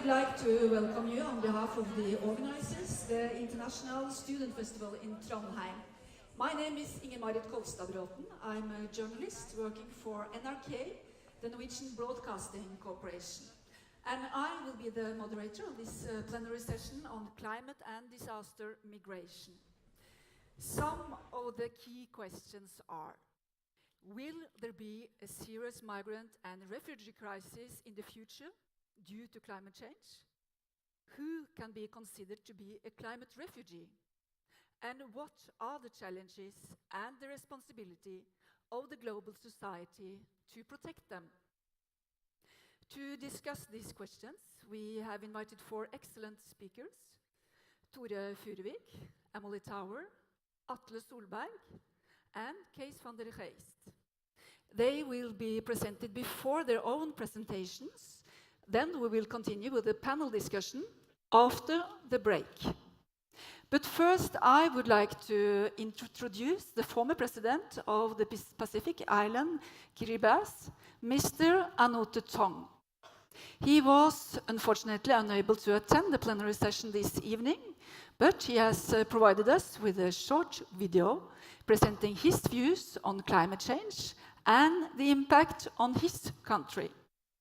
would like to welcome you on behalf of the organizers, the International Student Festival in Trondheim. My name is Inger-Marit Kolstad-Bråten. I'm a journalist working for NRK, the Norwegian Broadcasting Corporation. And I will be the moderator of this plenary session on climate and disaster migration. Some of the key questions are: will there be a serious migrant and refugee crisis in the future due to climate change? Who can be considered to be a climate refugee? And what are the challenges and the responsibility of the global society to protect them? To discuss these questions, we have invited 4 excellent speakers: Tore Furuvik, Emily Tower, Atle Solberg, and Kees van der Geest. They will be presented before their own presentations. Then we will continue with the panel discussion after the break. But first, I would like to introduce the former president of the Pacific Island, Kiribati, Mr. Anote Tong. He was unfortunately unable to attend the plenary session this evening, but he has provided us with a short video presenting his views on climate change and the impact on his country.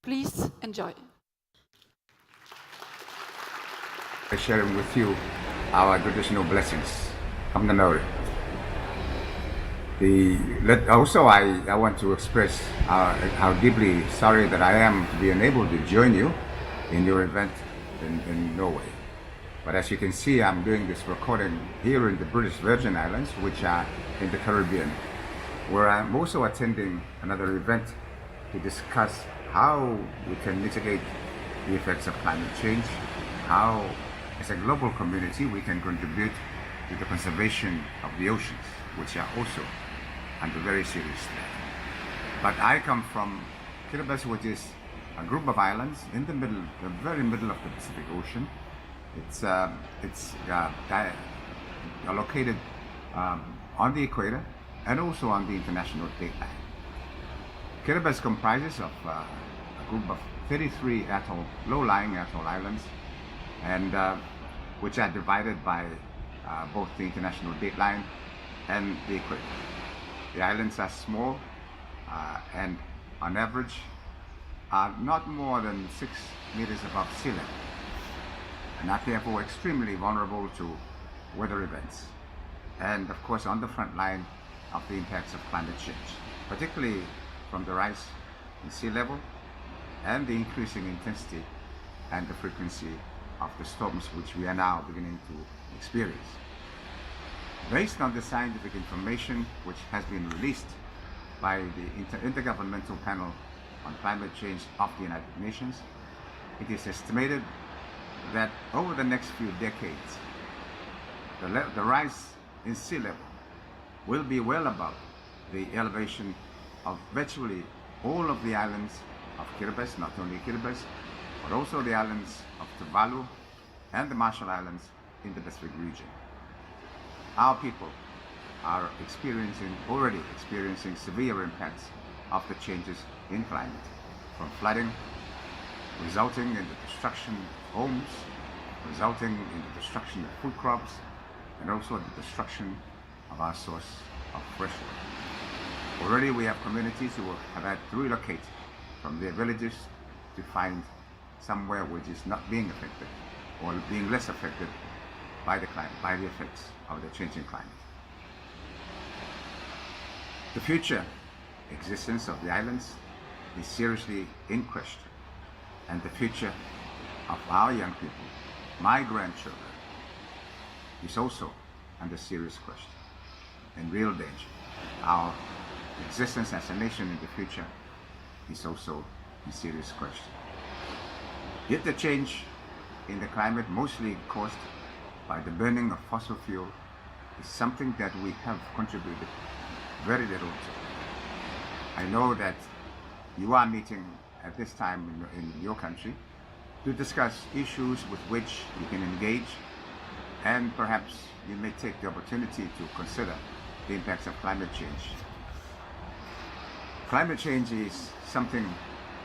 Please enjoy. Sharing with you our traditional blessings from the North. Also, I want to express how deeply sorry that I am to be unable to join you in your event in Norway. But as you can see, I'm doing this recording here in the British Virgin Islands, which are in the Caribbean, where I'm also attending another event to discuss how we can mitigate the effects of climate change, how as a global community we can contribute to the conservation of the oceans, which are also under very serious threat. But I come from Kiribati, which is a group of islands in the middle, the very middle of the Pacific Ocean. It's located on the equator and also on the international dateline. Kiribati comprises of a group of 33 low-lying atoll islands, and which are divided by both the international dateline and the equator. The islands are small and on average are not more than 6 meters above sea level, and are therefore extremely vulnerable to weather events, and of course on the front line of the impacts of climate change, particularly from the rise in sea level and the increasing intensity and the frequency of the storms which we are now beginning to experience. Based on the scientific information which has been released by the Intergovernmental Panel on Climate Change of the United Nations, it is estimated that over the next few decades, the rise in sea level will be well above the elevation of virtually all of the islands of Kiribati, not only Kiribati, but also the islands of Tuvalu and the Marshall Islands in the Pacific region. Our people are already experiencing severe impacts of the changes in climate, from flooding, resulting in the destruction of homes, resulting in the destruction of food crops, and also the destruction of our source of fresh water. Already we have communities who have had to relocate from their villages to find somewhere which is not being affected or being less affected by the climate, by the effects of the changing climate. The future existence of the islands is seriously in question, and the future of our young people, my grandchildren, is also under serious question and real danger. Our existence as a nation in the future is also in serious question. Yet the change in the climate, mostly caused by the burning of fossil fuel, is something that we have contributed very little to. I know that you are meeting at this time in your country to discuss issues with which you can engage, and perhaps you may take the opportunity to consider the impacts of climate change. Climate change is something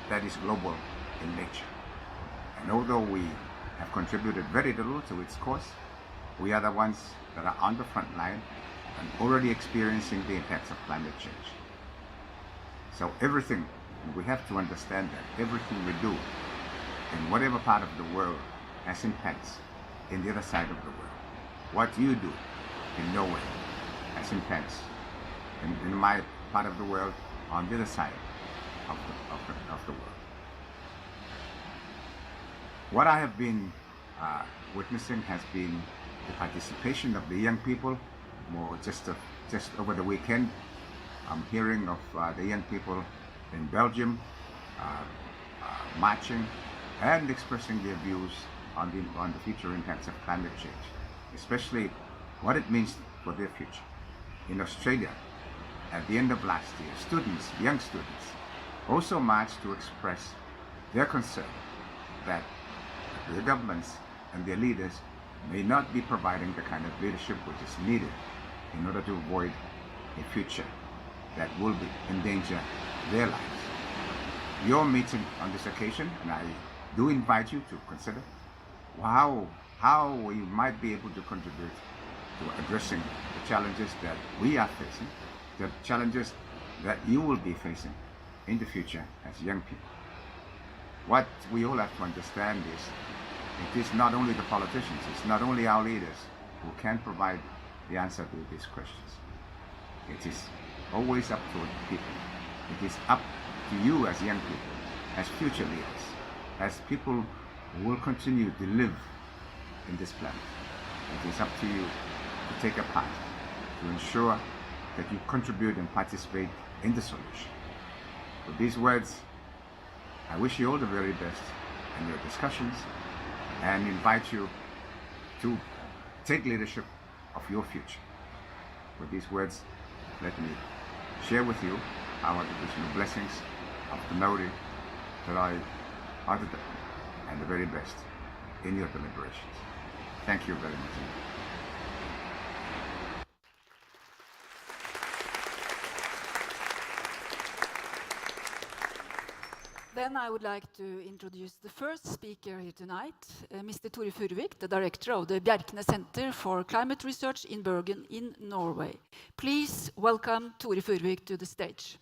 that is global in nature, And although we have contributed very little to its cause, we are the ones that are on the front line and already experiencing the impacts of climate change. So everything, we have to understand that everything we do in whatever part of the world has impacts in the other side of the world. What you do in Norway has impacts in my part of the world on the other side of the world. What I have been witnessing has been the participation of the young people. More just over the weekend, I'm hearing of the young people in Belgium marching and expressing their views on the future impacts of climate change, especially what it means for their future. In Australia, at the end of last year, young students, also marched to express their concern that the governments and their leaders may not be providing the kind of leadership which is needed in order to avoid a future that will endanger their lives. Your meeting on this occasion, and I do invite you to consider how we might be able to contribute to addressing the challenges that we are facing, the challenges that you will be facing in the future as young people. What we all have to understand is it is not only the politicians, it's not only our leaders who can provide the answer to these questions. It is always up to the people. It is up to you as young people, as future leaders, as people who will continue to live in this planet. It is up to you to take a part, to ensure that you contribute and participate in the solution. With these words, I wish you all the very best in your discussions and invite you to take leadership of your future. With these words, let me share with you our traditional blessings of the Maori Tarai Atata and the very best in your deliberations. Thank you very much. Then I would like to introduce the first speaker here tonight, Mr. Tore Furuvik, the director of the Bjerknes Center for Climate Research in Bergen in Norway. Please welcome Tore Furuvik to the stage.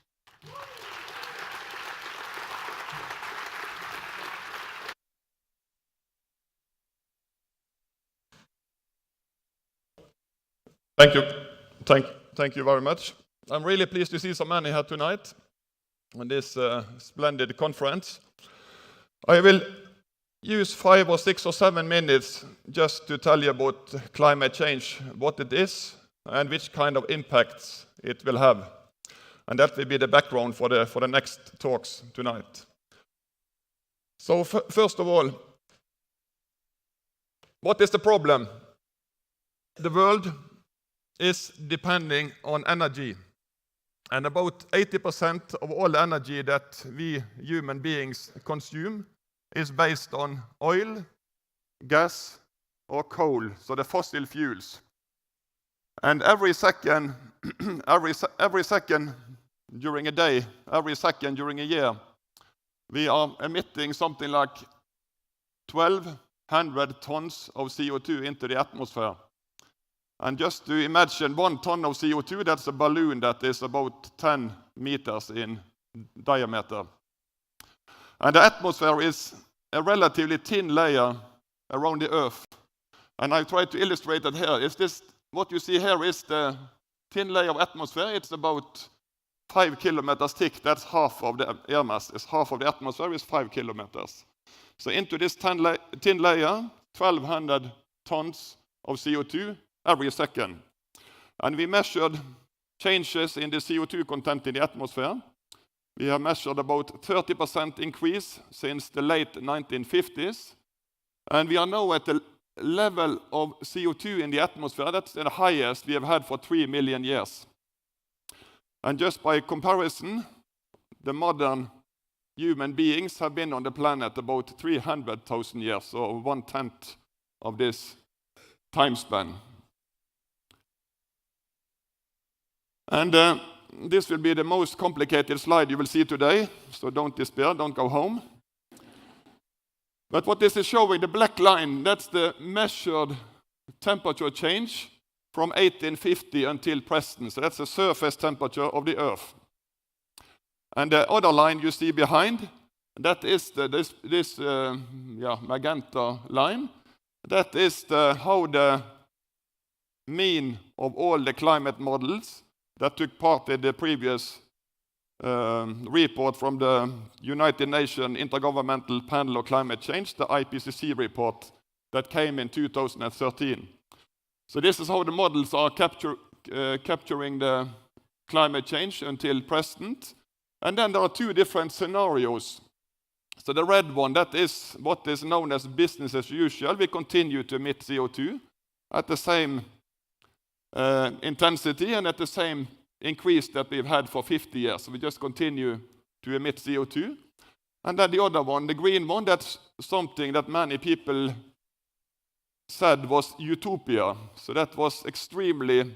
Thank you. Thank you very much. I'm really pleased to see so many here tonight on this splendid conference. I will use 5 or 6 or 7 minutes just to tell you about climate change, what it is, and which kind of impacts it will have. And that will be the background for the next talks tonight. So first of all, what is the problem? The world is depending on energy. And about 80% of all the energy that we human beings consume is based on oil, gas, or coal, so the fossil fuels. And every second during a day, every second during a year, we are emitting something like 1,200 tons of CO2 into the atmosphere. And just to imagine 1 ton of CO2, that's a balloon that is about 10 meters in diameter. And the atmosphere is a relatively thin layer around the Earth. And I try to illustrate that here. What you see here is the thin layer of atmosphere. It's about 5 kilometers thick. That's half of the air mass. Half of the atmosphere is 5 kilometers. So into this thin layer, 1,200 tons of CO2 every second. And we measured changes in the CO2 content in the atmosphere. We have measured about 30% increase since the late 1950s. And we are now at the level of CO2 in the atmosphere that's the highest we have had for 3 million years. And just by comparison, the modern human beings have been on the planet about 300,000 years, so 1/10 of this time span. And this will be the most complicated slide you will see today, so don't despair, don't go home. But what this is showing, the black line, that's the measured temperature change from 1850 until present. So that's the surface temperature of the Earth. And the other line you see behind, that is this magenta line. That is how the mean of all the climate models that took part in the previous report from the United Nations Intergovernmental Panel on Climate Change, the IPCC report that came in 2013. So this is how the models are capturing the climate change until present. And then there are two different scenarios. So the red one, that is what is known as business as usual. We continue to emit CO2 at the same intensity and at the same increase that we've had for 50 years. So we just continue to emit CO2. And then the other one, the green one, that's something that many people said was utopia. So that was extremely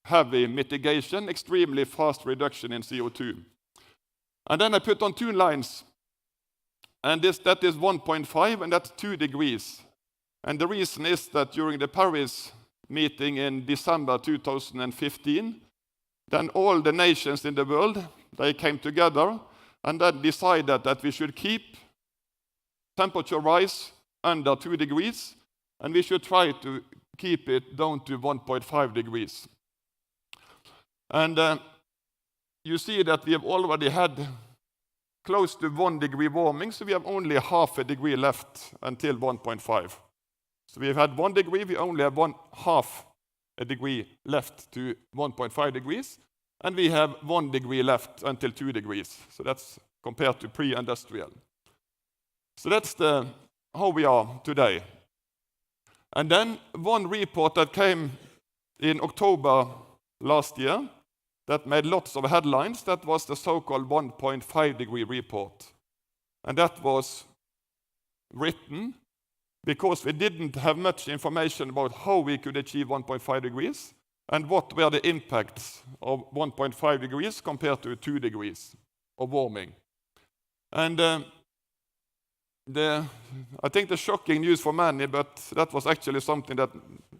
heavy mitigation, extremely fast reduction in CO2. And then I put on two lines. And that is 1.5 and that's 2 degrees. And the reason is that during the Paris meeting in December 2015, then all the nations in the world, they came together and then decided that we should keep temperature rise under 2 degrees and we should try to keep it down to 1.5 degrees. And you see that we have already had close to 1 degree warming, so we have only half a degree left until 1.5. So we have had 1 degree, we only have half a degree left to 1.5 degrees, and we have 1 degree left until 2 degrees. So that's compared to pre-industrial. So that's how we are today. And then one report that came in October last year that made lots of headlines, that was the so-called 1.5 degree report. And that was written because we didn't have much information about how we could achieve 1.5 degrees and what were the impacts of 1.5 degrees compared to 2 degrees of warming. And I think the shocking news for many, but that was actually something that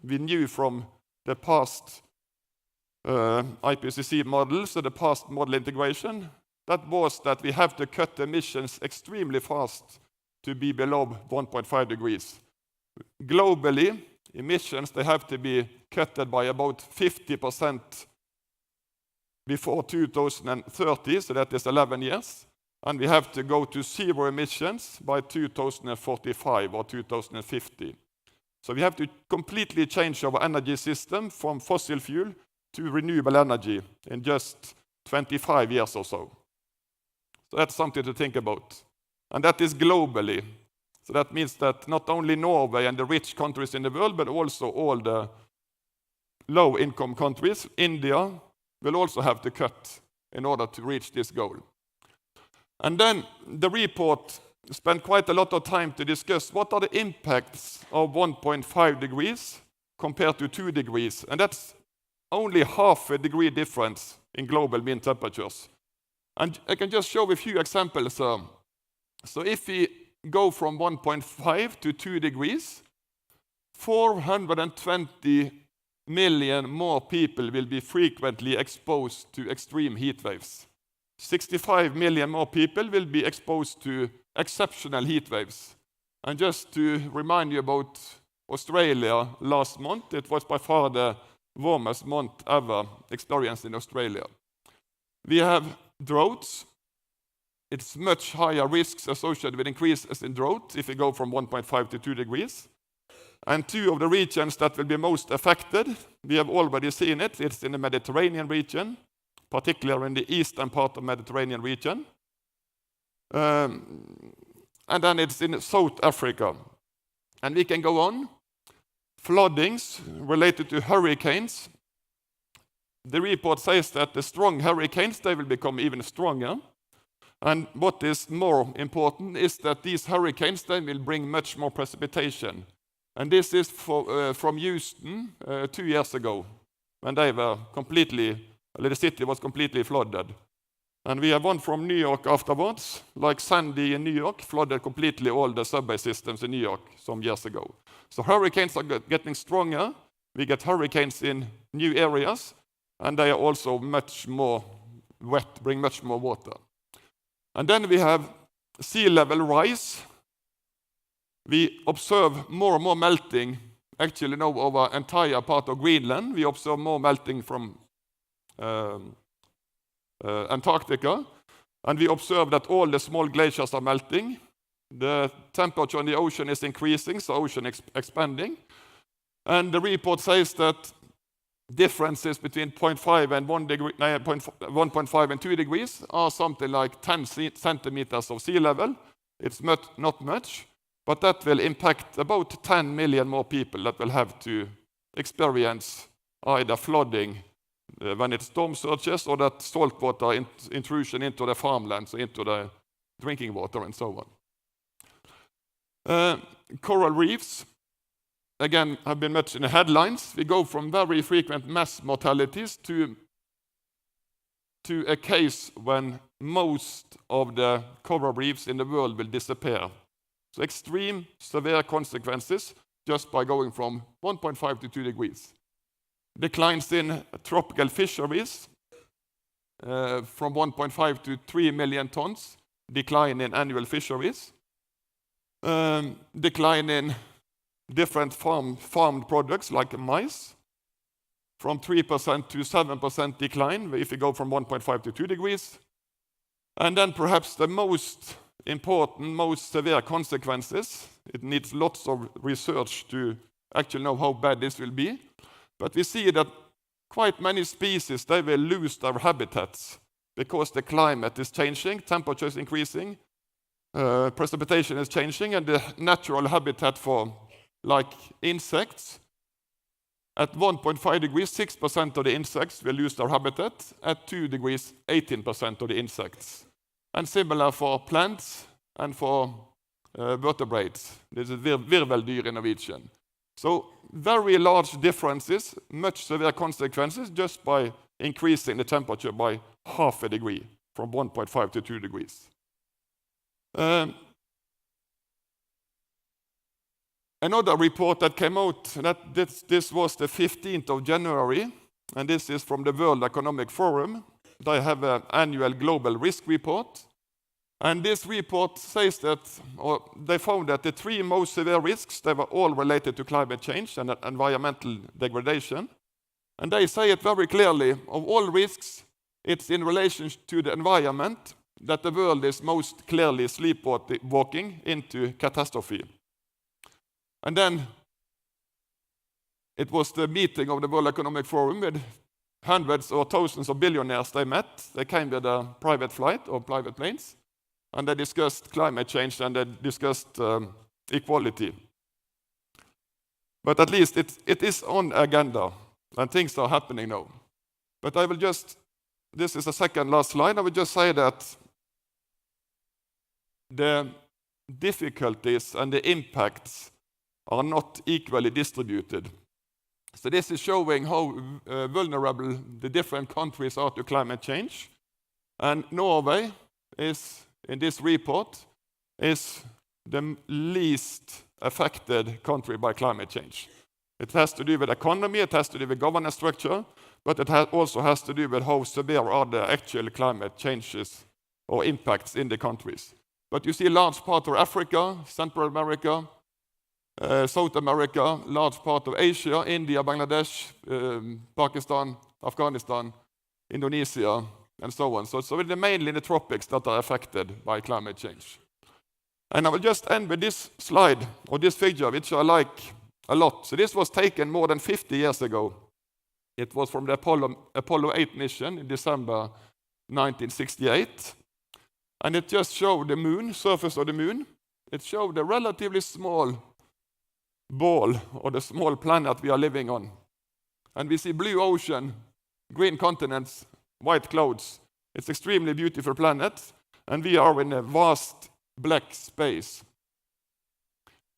we knew from the past IPCC models, so the past model integration, that was that we have to cut emissions extremely fast to be below 1.5 degrees. Globally, emissions, they have to be cut by about 50% before 2030, so that is 11 years. And we have to go to zero emissions by 2045 or 2050. So we have to completely change our energy system from fossil fuel to renewable energy in just 25 years or so. So that's something to think about. And that is globally. So that means that not only Norway and the rich countries in the world, but also all the low-income countries, India, will also have to cut in order to reach this goal. And then the report spent quite a lot of time to discuss what are the impacts of 1.5 degrees compared to 2 degrees. And that's only half a degree difference in global mean temperatures. And I can just show a few examples. So if we go from 1.5 to 2 degrees, 420 million more people will be frequently exposed to extreme heat waves. 65 million more people will be exposed to exceptional heat waves. And just to remind you about Australia last month, it was by far the warmest month ever experienced in Australia. We have droughts. It's much higher risks associated with increases in drought if we go from 1.5 to 2 degrees. And two of the regions that will be most affected, we have already seen it. It's in the Mediterranean region, particularly in the eastern part of the Mediterranean region. And then it's in South Africa. And we can go on. Floodings related to hurricanes. The report says that the strong hurricanes, they will become even stronger. And what is more important is that these hurricanes, they will bring much more precipitation. And this is from Houston 2 years ago, when they were the city was completely flooded. And we have one from New York afterwards, like Sandy in New York, flooded completely all the subway systems in New York some years ago. So hurricanes are getting stronger. We get hurricanes in new areas, and they are also much more wet, bring much more water. And then we have sea level rise. We observe more and more melting, actually now over entire part of Greenland. We observe more melting from Antarctica, and we observe that all the small glaciers are melting. The temperature in the ocean is increasing, so ocean expanding. And the report says that differences between 0.5 and 1.5 and 2 degrees are something like 10 centimeters of sea level. It's not much, but that will impact about 10 million more people that will have to experience either flooding when it's storm surges, or that saltwater intrusion into the farmlands, into the drinking water, and so on. Coral reefs, again, have been much in the headlines. We go from very frequent mass mortalities to a case when most of the coral reefs in the world will disappear. So extreme, severe consequences just by going from 1.5 to 2 degrees. Declines in tropical fisheries from 1.5 to 3 million tons, decline in annual fisheries, decline in different farmed products like maize, from 3% to 7% decline if you go from 1.5 to 2 degrees. And then perhaps the most important, most severe consequences, it needs lots of research to actually know how bad this will be. But we see that quite many species, they will lose their habitats because the climate is changing, temperature is increasing, precipitation is changing, and the natural habitat for like insects, at 1.5 degrees, 6% of the insects will lose their habitat. At 2 degrees, 18% of the insects. And similar for plants and for vertebrates. This is virveldyr in Norwegian. So very large differences, much severe consequences just by increasing the temperature by half a degree from 1.5 to 2 degrees. Another report that came out, this was the 15th of January, and this is from the World Economic Forum. They have an annual global risk report. And this report says that, or they found that the 3 most severe risks, they were all related to climate change and environmental degradation. And they say it very clearly, of all risks, it's in relation to the environment that the world is most clearly sleepwalking into catastrophe. And then it was the meeting of the World Economic Forum with hundreds or thousands of billionaires they met. They came with a private flight or private planes. And they discussed climate change and they discussed equality. But at least it is on agenda and things are happening now. But I will just, this is the second last slide, I will just say that the difficulties and the impacts are not equally distributed. So this is showing how vulnerable the different countries are to climate change. And Norway is, in this report, is the least affected country by climate change. It has to do with economy, it has to do with governance structure, but it also has to do with how severe are the actual climate changes or impacts in the countries. But you see a large part of Africa, Central America, South America, large part of Asia, India, Bangladesh, Pakistan, Afghanistan, Indonesia, and so on. So it's mainly the tropics that are affected by climate change. And I will just end with this slide, or this figure, which I like a lot. So this was taken more than 50 years ago. It was from the Apollo 8 mission in December 1968. And it just showed the moon, surface of the moon. It showed a relatively small ball, or the small planet we are living on. And we see blue ocean, green continents, white clouds. It's an extremely beautiful planet, and we are in a vast black space.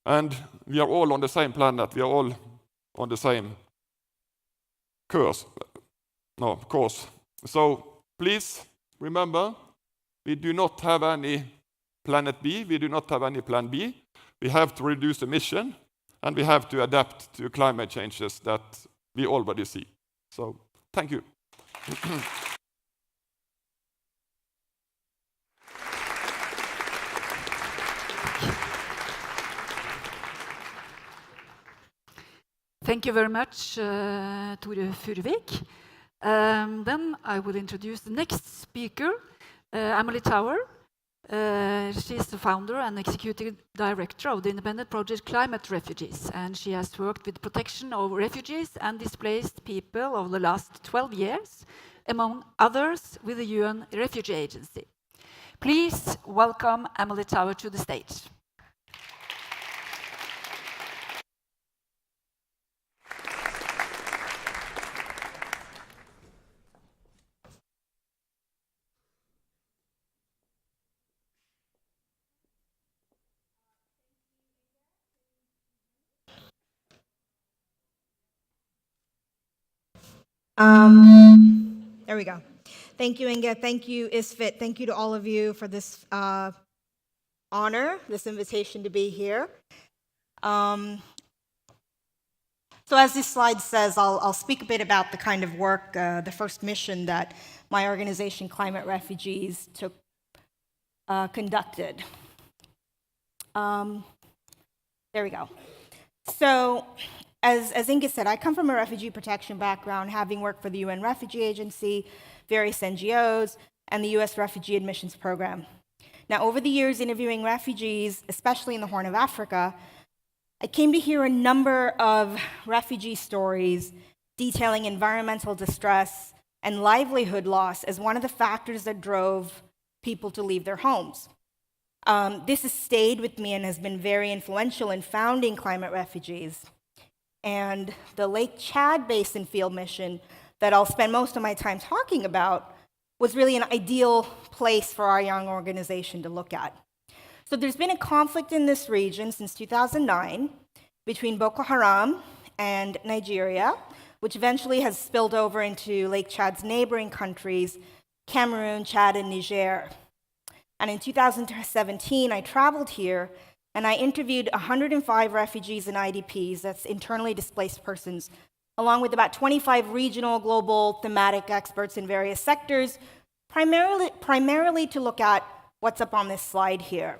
And we are all on the same planet. We are all on the same course. So please Remember, we do not have any planet B, we do not have any plan B. We have to reduce emission, and we have to adapt to climate changes that we already see. So, thank you. Thank you very much, Tore Furuvik. Then I will introduce the next speaker, Amelie Tower. She's the founder and executive director of the independent project Climate Refugees, and she has worked with protection of refugees and displaced people over the last 12 years, among others with the UN Refugee Agency. Please welcome Amelie Tower to the stage. There we go. Thank you, Inge. Thank you, ISFIT. Thank you to all of you for this honor, this invitation to be here. So as this slide says, I'll speak a bit about the kind of work, the first mission that my organization, Climate Refugees, conducted. There we go. So, as Inge said, I come from a refugee protection background, having worked for the UN Refugee Agency, various NGOs, and the US Refugee Admissions Program. Now, over the years interviewing refugees, especially in the Horn of Africa, I came to hear a number of refugee stories detailing environmental distress and livelihood loss as one of the factors that drove people to leave their homes. This has stayed with me and has been very influential in founding Climate Refugees. And the Lake Chad Basin field mission that I'll spend most of my time talking about was really an ideal place for our young organization to look at. So there's been a conflict in this region since 2009 between Boko Haram and Nigeria, which eventually has spilled over into Lake Chad's neighboring countries, Cameroon, Chad, and Niger. And in 2017, I traveled here and I interviewed 105 refugees and IDPs, that's internally displaced persons, along with about 25 regional, global, thematic experts in various sectors, primarily to look at what's up on this slide here.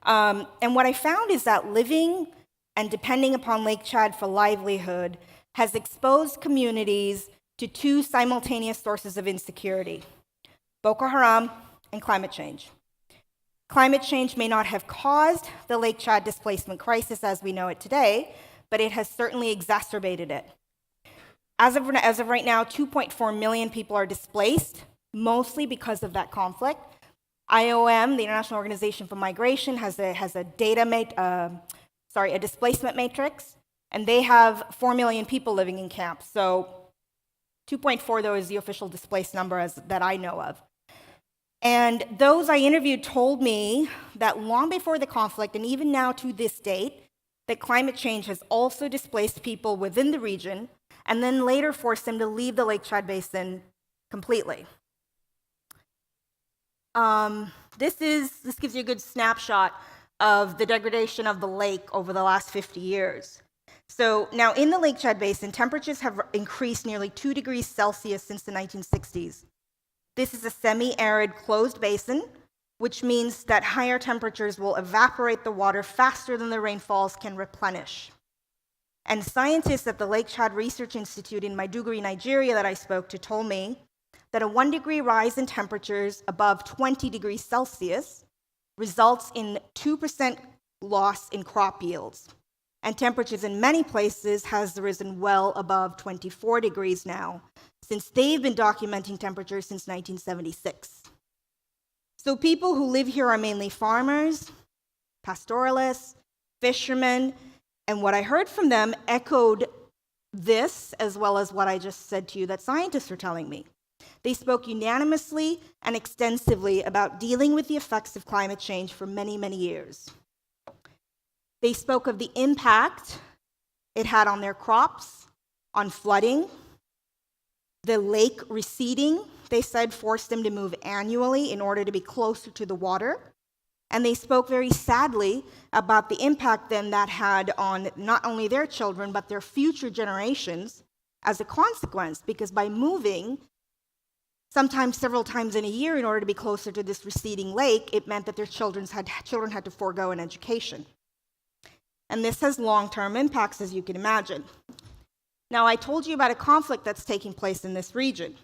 And what I found is that living and depending upon Lake Chad for livelihood has exposed communities to two simultaneous sources of insecurity: Boko Haram and climate change. Climate change may not have caused the Lake Chad displacement crisis as we know it today, but it has certainly exacerbated it. As of right now, 2.4 million people are displaced, mostly because of that conflict. IOM, the International Organization for Migration, has a displacement matrix, and they have 4 million people living in camps. So 2.4, though, is the official displaced number that I know of. And those I interviewed told me that long before the conflict, and even now to this date, that climate change has also displaced people within the region, and then later forced them to leave the Lake Chad Basin completely. This gives you a good snapshot of the degradation of the lake over the last 50 years. So now in the Lake Chad Basin, temperatures have increased nearly 2 degrees Celsius since the 1960s. This is a semi-arid closed basin, which means that higher temperatures will evaporate the water faster than the rainfalls can replenish. And scientists at the Lake Chad Research Institute in Maiduguri, Nigeria, that I spoke to told me that a 1 degree rise in temperatures above 20 degrees Celsius results in 2% loss in crop yields. And temperatures in many places has risen well above 24 degrees now, since they've been documenting temperatures since 1976. So people who live here are mainly farmers, pastoralists, fishermen, and what I heard from them echoed this, as well as what I just said to you that scientists are telling me. They spoke unanimously and extensively about dealing with the effects of climate change for many, many years. They spoke of the impact it had on their crops, on flooding, the lake receding they said, forced them to move annually in order to be closer to the water. And they spoke very sadly about the impact then that had on not only their children, but their future generations as a consequence, because by moving, sometimes several times in a year in order to be closer to this receding lake, it meant that their children had to forego an education. And this has long-term impacts, as you can imagine. Now, I told you about a conflict that's taking place in this region.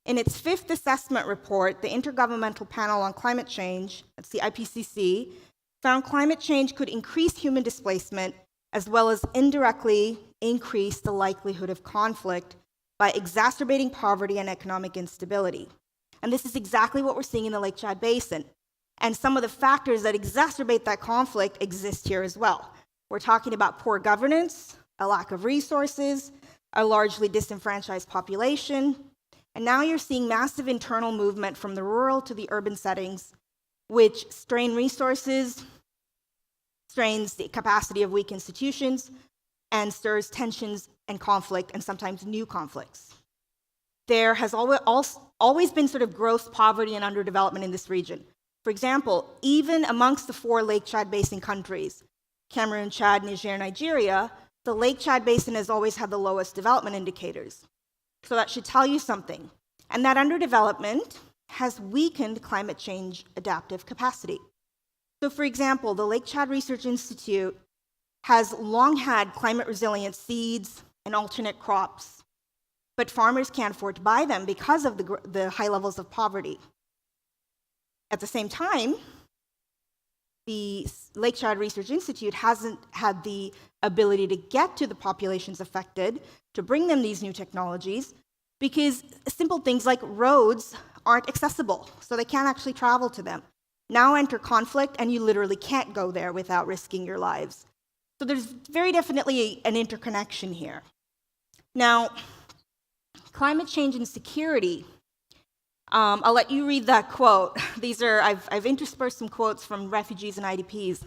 In its 5th assessment report, the Intergovernmental Panel on Climate Change, that's the IPCC, found climate change could increase human displacement as well as indirectly increase the likelihood of conflict by exacerbating poverty and economic instability. And this is exactly what we're seeing in the Lake Chad Basin. And some of the factors that exacerbate that conflict exist here as well. We're talking about poor governance, a lack of resources, a largely disenfranchised population, and now you're seeing massive internal movement from the rural to the urban settings, which strain resources, strains the capacity of weak institutions, and stirs tensions and conflict, and sometimes new conflicts. There has always been sort of gross poverty and underdevelopment in this region. For example, even amongst the 4 Lake Chad Basin countries, Cameroon, Chad, Niger, Nigeria, the Lake Chad Basin has always had the lowest development indicators. So that should tell you something. And that underdevelopment has weakened climate change adaptive capacity. So for example, the Lake Chad Research Institute has long had climate resilient seeds and alternate crops, but farmers can't afford to buy them because of the high levels of poverty. At the same time, the Lake Chad Research Institute hasn't had the ability to get to the populations affected to bring them these new technologies because simple things like roads aren't accessible, so they can't actually travel to them. Now enter conflict, and you literally can't go there without risking your lives. So there's very definitely an interconnection here. Now, climate change and security. I'll let you read that quote. I've interspersed some quotes from refugees and IDPs.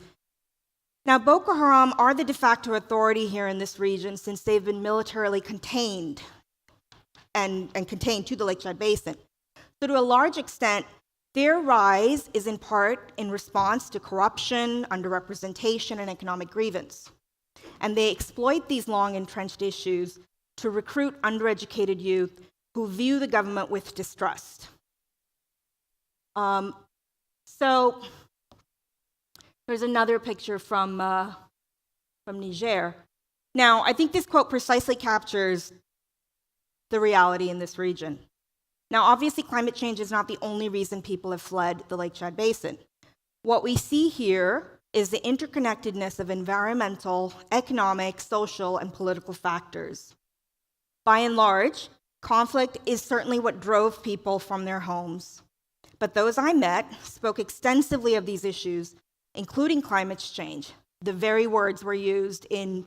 Now, Boko Haram are the de facto authority here in this region since they've been militarily contained and contained to the Lake Chad Basin. So to a large extent, their rise is in part in response to corruption, underrepresentation, and economic grievance. And they exploit these long entrenched issues to recruit undereducated youth who view the government with distrust. So here's another picture from Niger. Now, I think this quote precisely captures the reality in this region. Now, obviously, climate change is not the only reason people have fled the Lake Chad Basin. What we see here is the interconnectedness of environmental, economic, social, and political factors. By and large, conflict is certainly what drove people from their homes. But those I met spoke extensively of these issues, including climate change. The very words were used in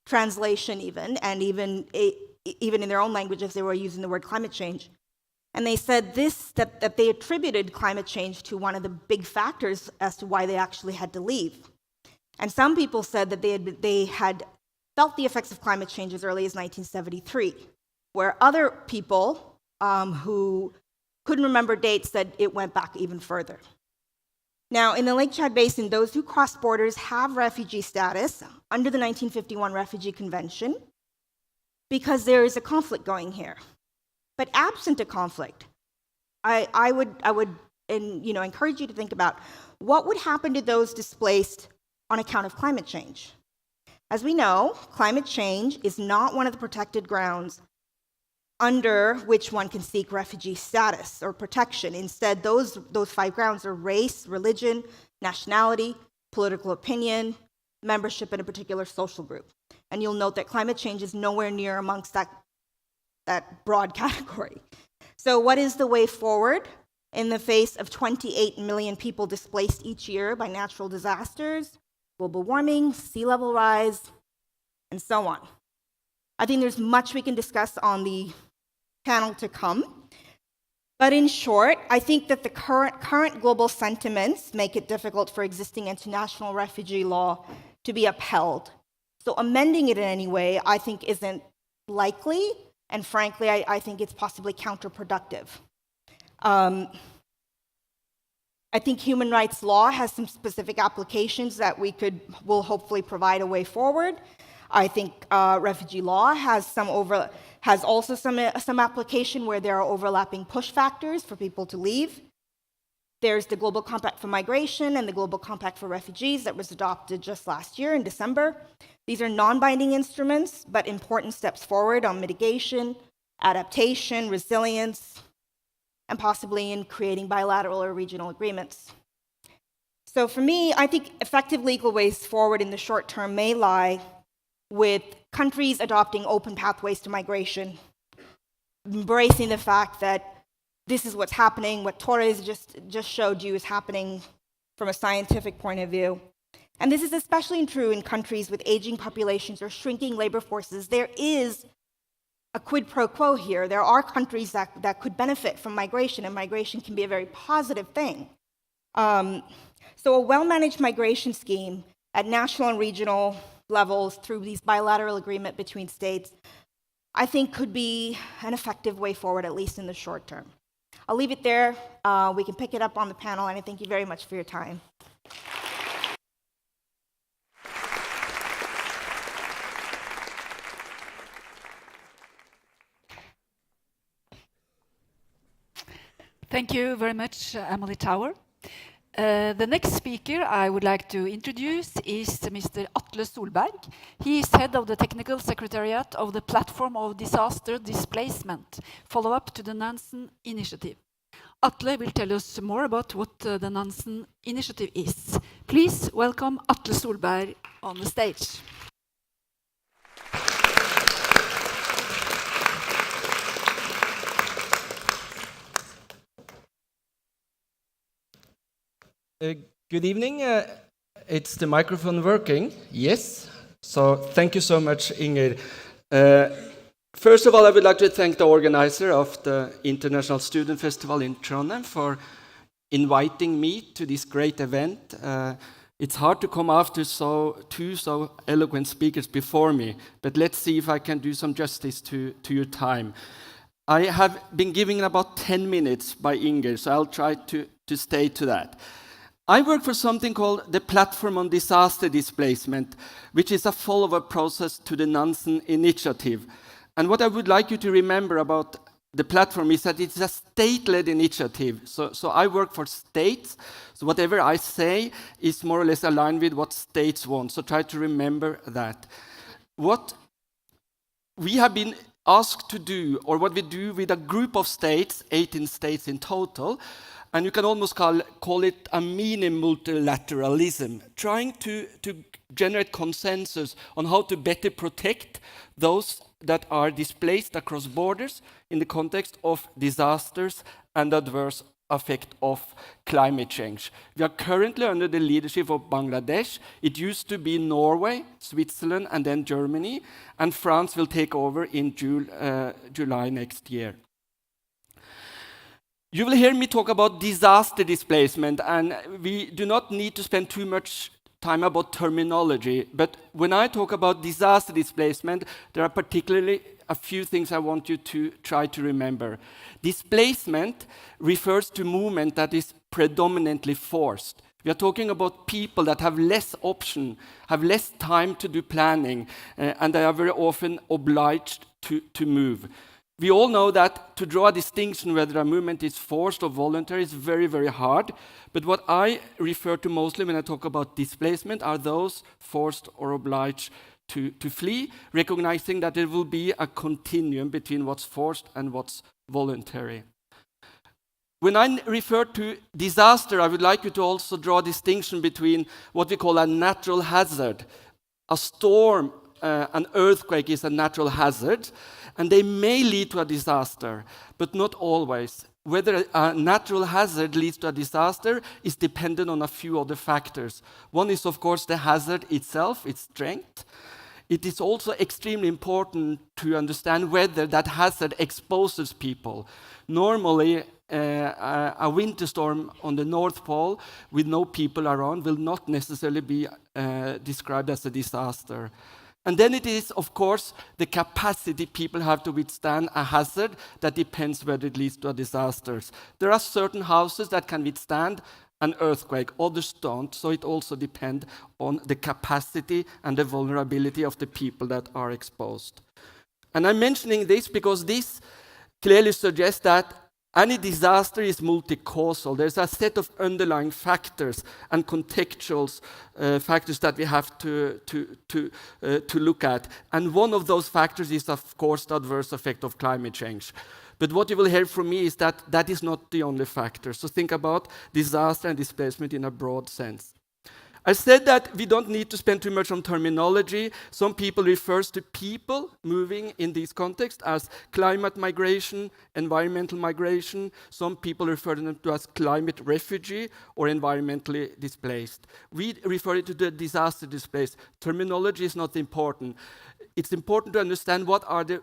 translation even, and even in their own languages, they were using the word climate change. And they said that they attributed climate change to one of the big factors as to why they actually had to leave. And some people said that they had felt the effects of climate change as early as 1973, where other people who couldn't remember dates said it went back even further. Now, in the Lake Chad Basin, those who cross borders have refugee status under the 1951 Refugee Convention because there is a conflict going here. But absent a conflict, I would encourage you to think about what would happen to those displaced on account of climate change. As we know, climate change is not one of the protected grounds under which one can seek refugee status or protection. Instead, those 5 grounds are race, religion, nationality, political opinion, membership in a particular social group. And you'll note that climate change is nowhere near amongst that broad category. So what is the way forward in the face of 28 million people displaced each year by natural disasters, global warming, sea level rise, and so on? I think there's much we can discuss on the panel to come. But in short, I think that the current global sentiments make it difficult for existing international refugee law to be upheld. So amending it in any way, I think, isn't likely. And frankly, I think it's possibly counterproductive. I think human rights law has some specific applications that will hopefully provide a way forward. I think refugee law has also some application where there are overlapping push factors for people to leave. There's the Global Compact for Migration and the Global Compact for Refugees that was adopted just last year in December. These are non-binding instruments, but important steps forward on mitigation, adaptation, resilience, and possibly in creating bilateral or regional agreements. So for me, I think effective legal ways forward in the short term may lie with countries adopting open pathways to migration, embracing the fact that this is what's happening, what Torres just showed you is happening from a scientific point of view. And this is especially true in countries with aging populations or shrinking labor forces. There is a quid pro quo here. There are countries that could benefit from migration, and migration can be a very positive thing. So a well-managed migration scheme at national and regional levels through these bilateral agreement between states, I think could be an effective way forward, at least in the short term. I'll leave it there. We can pick it up on the panel, and I thank you very much for your time. Thank you very much, Emily Tower. The next speaker I would like to introduce is Mr. Atle Solberg. He is head of the Technical Secretariat of the Platform of Disaster Displacement, follow-up to the Nansen Initiative. Atle will tell us more about what the Nansen Initiative is. Please welcome Atle Solberg on the stage. Good evening. It's the microphone working? Yes. So thank you so much, Inger. First of all, I would like to thank the organizer of the International Student Festival in Trondheim for inviting me to this great event. It's hard to come after two so eloquent speakers before me, but let's see if I can do some justice to your time. I have been given about 10 minutes by Inger, so I'll try to stay to that. I work for something called the Platform on Disaster Displacement, which is a follow-up process to the Nansen Initiative. And what I would like you to remember about the platform is that it's a state-led initiative. So I work for states, so whatever I say is more or less aligned with what states want. So try to remember that. What we have been asked to do, or what we do with a group of states, 18 states in total, and you can almost call it a mini multilateralism, trying to generate consensus on how to better protect those that are displaced across borders in the context of disasters and adverse effect of climate change. We are currently under the leadership of Bangladesh. It used to be Norway, Switzerland, and then Germany, and France will take over in July next year. You will hear me talk about disaster displacement, and we do not need to spend too much time about terminology, but when I talk about disaster displacement, there are particularly a few things I want you to try to remember. Displacement refers to movement that is predominantly forced. We are talking about people that have less option, have less time to do planning, and they are very often obliged to move. We all know that to draw a distinction whether a movement is forced or voluntary is very, very hard. But what I refer to mostly when I talk about displacement are those forced or obliged to flee, recognizing that there will be a continuum between what's forced and what's voluntary. When I refer to disaster, I would like you to also draw a distinction between what we call a natural hazard. A storm, an earthquake is a natural hazard, and they may lead to a disaster, but not always. Whether a natural hazard leads to a disaster is dependent on a few other factors. One is, of course, the hazard itself, its strength. It is also extremely important to understand whether that hazard exposes people. Normally, a winter storm on the North Pole with no people around will not necessarily be described as a disaster. And then it is, of course, the capacity people have to withstand a hazard that depends whether it leads to a disaster. There are certain houses that can withstand an earthquake, others don't, so it also depends on the capacity and the vulnerability of the people that are exposed. And I'm mentioning this because this clearly suggests that any disaster is multi-causal. There's a set of underlying factors and contextual factors that we have to look at. And one of those factors is, of course, the adverse effect of climate change. But what you will hear from me is that that is not the only factor. So think about disaster and displacement in a broad sense. I said that we don't need to spend too much on terminology. Some people refer to people moving in this context as climate migration, environmental migration. Some people refer to them as climate refugee or environmentally displaced. We refer to the disaster displaced. Terminology is not important. It's important to understand what are the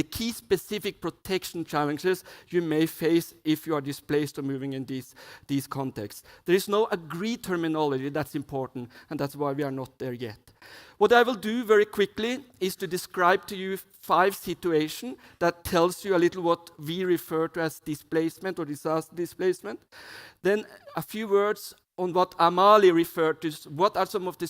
key specific protection challenges you may face if you are displaced or moving in these contexts. There is no agreed terminology, that's important, and that's why we are not there yet. What I will do very quickly is to describe to you 5 situations that tells you a little what we refer to as displacement or disaster displacement. Then a few words on what Amalie referred to, what are some of the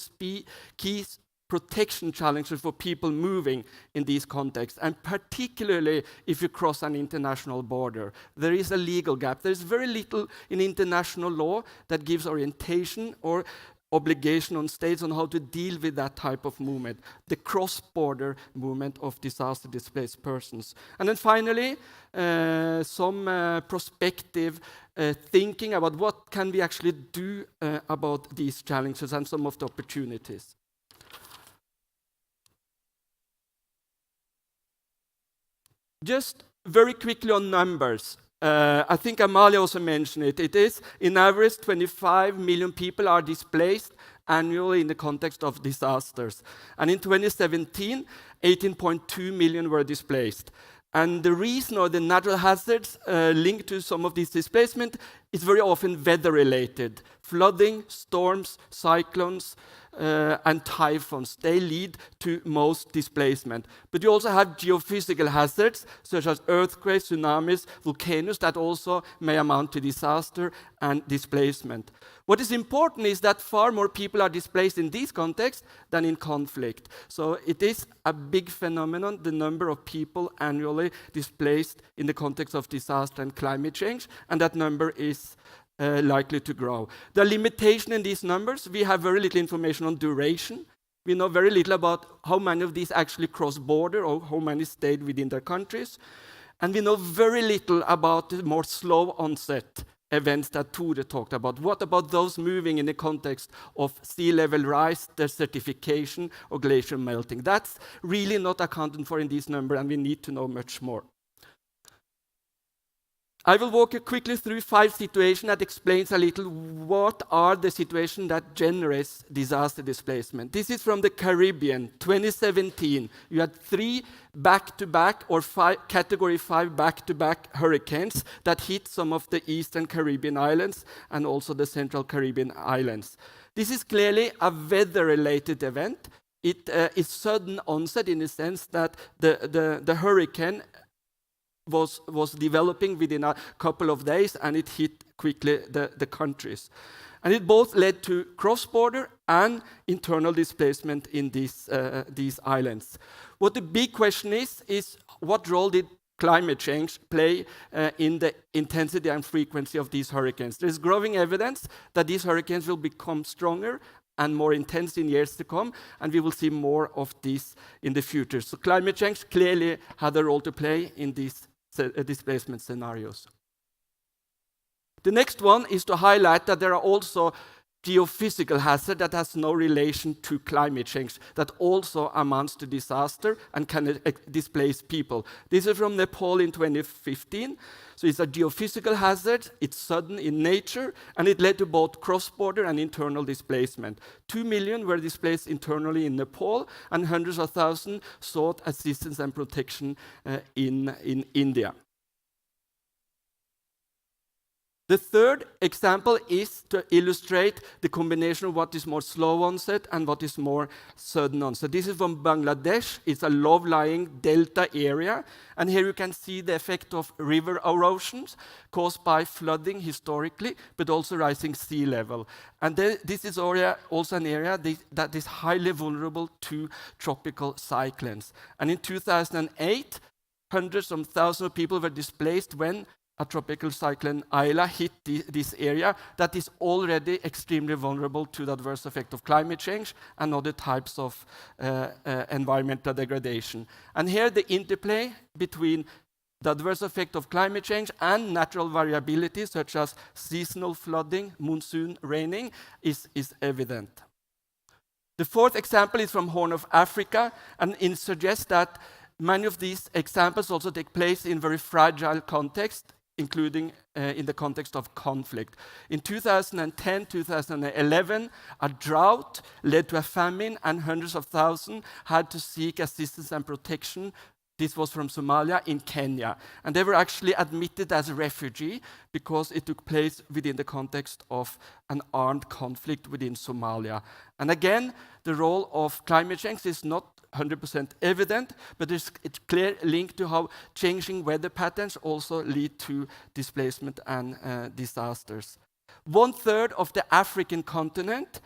key protection challenges for people moving in these contexts, and particularly if you cross an international border. There is a legal gap. There's very little in international law that gives orientation or obligation on states on how to deal with that type of movement, the cross-border movement of disaster-displaced persons. And then finally, some prospective thinking about what can we actually do about these challenges and some of the opportunities. Just very quickly on numbers. I think Amalie also mentioned it. It is, in average, 25 million people are displaced annually in the context of disasters. And in 2017, 18.2 million were displaced. And the reason or the natural hazards linked to some of these displacement is very often weather-related. Flooding, storms, cyclones, and typhoons, they lead to most displacement. But you also have geophysical hazards, such as earthquakes, tsunamis, volcanoes, that also may amount to disaster and displacement. What is important is that far more people are displaced in this context than in conflict. So it is a big phenomenon, the number of people annually displaced in the context of disaster and climate change, and that number is likely to grow. The limitation in these numbers, we have very little information on duration. We know very little about how many of these actually cross border or how many stayed within their countries. And we know very little about the more slow onset events that Tore talked about. What about those moving in the context of sea level rise, desertification, or glacier melting? That's really not accounted for in this number, and we need to know much more. I will walk you quickly through 5 situations that explains a little what are the situations that generates disaster displacement. This is from the Caribbean, 2017. You had 3 back-to-back or category 5 back-to-back hurricanes that hit some of the eastern Caribbean islands and also the central Caribbean islands. This is clearly a weather-related event. It is sudden onset in the sense that the hurricane was developing within a couple of days, and it hit quickly the countries. And it both led to cross-border and internal displacement in these islands. What the big question is what role did climate change play in the intensity and frequency of these hurricanes? There's growing evidence that these hurricanes will become stronger and more intense in years to come, and we will see more of this in the future. So climate change clearly had a role to play in these displacement scenarios. The next one is to highlight that there are also geophysical hazards that has no relation to climate change, that also amounts to disaster and can displace people. This is from Nepal in 2015. So it's a geophysical hazard, it's sudden in nature, and it led to both cross-border and internal displacement. 2 million were displaced internally in Nepal, and hundreds of thousands sought assistance and protection in India. The third example is to illustrate the combination of what is more slow onset and what is more sudden onset. This is from Bangladesh. It's a low-lying delta area. And here you can see the effect of river erosions caused by flooding historically, but also rising sea level. And this is also an area that is highly vulnerable to tropical cyclones. And in 2008, hundreds of thousands of people were displaced when a tropical cyclone Ayla hit this area that is already extremely vulnerable to the adverse effect of climate change and other types of environmental degradation. And here the interplay between the adverse effect of climate change and natural variability, such as seasonal flooding, monsoon raining, is evident. The fourth example is from Horn of Africa, and it suggests that many of these examples also take place in very fragile contexts, including in the context of conflict. In 2010, 2011, a drought led to a famine, and hundreds of thousands had to seek assistance and protection. This was from Somalia in Kenya. And they were actually admitted as a refugee because it took place within the context of an armed conflict within Somalia. And again, the role of climate change is not 100% evident, but there's a clear link to how changing weather patterns also lead to displacement and disasters. 1/3 of the African continent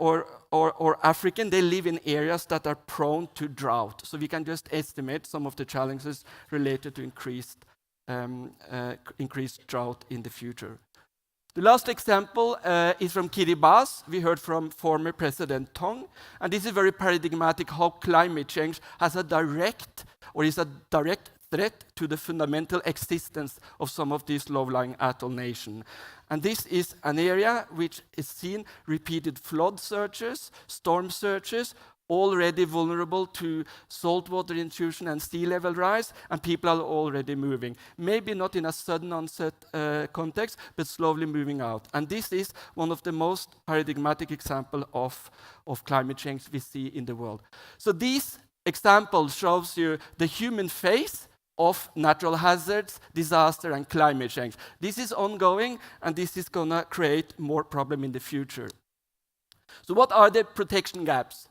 or African, they live in areas that are prone to drought. So we can just estimate some of the challenges related to increased drought in the future. The last example is from Kiribati. We heard from former President Tong, and this is very paradigmatic how climate change has a direct threat to the fundamental existence of some of these low-lying atoll nations. And this is an area which is seen repeated flood surges, storm surges, already vulnerable to saltwater intrusion and sea level rise, and people are already moving. Maybe not in a sudden onset context, but slowly moving out. And this is one of the most paradigmatic examples of climate change we see in the world. So these examples shows you the human face of natural hazards, disaster, and climate change. This is ongoing, and this is going to create more problem in the future. So what are the protection gaps?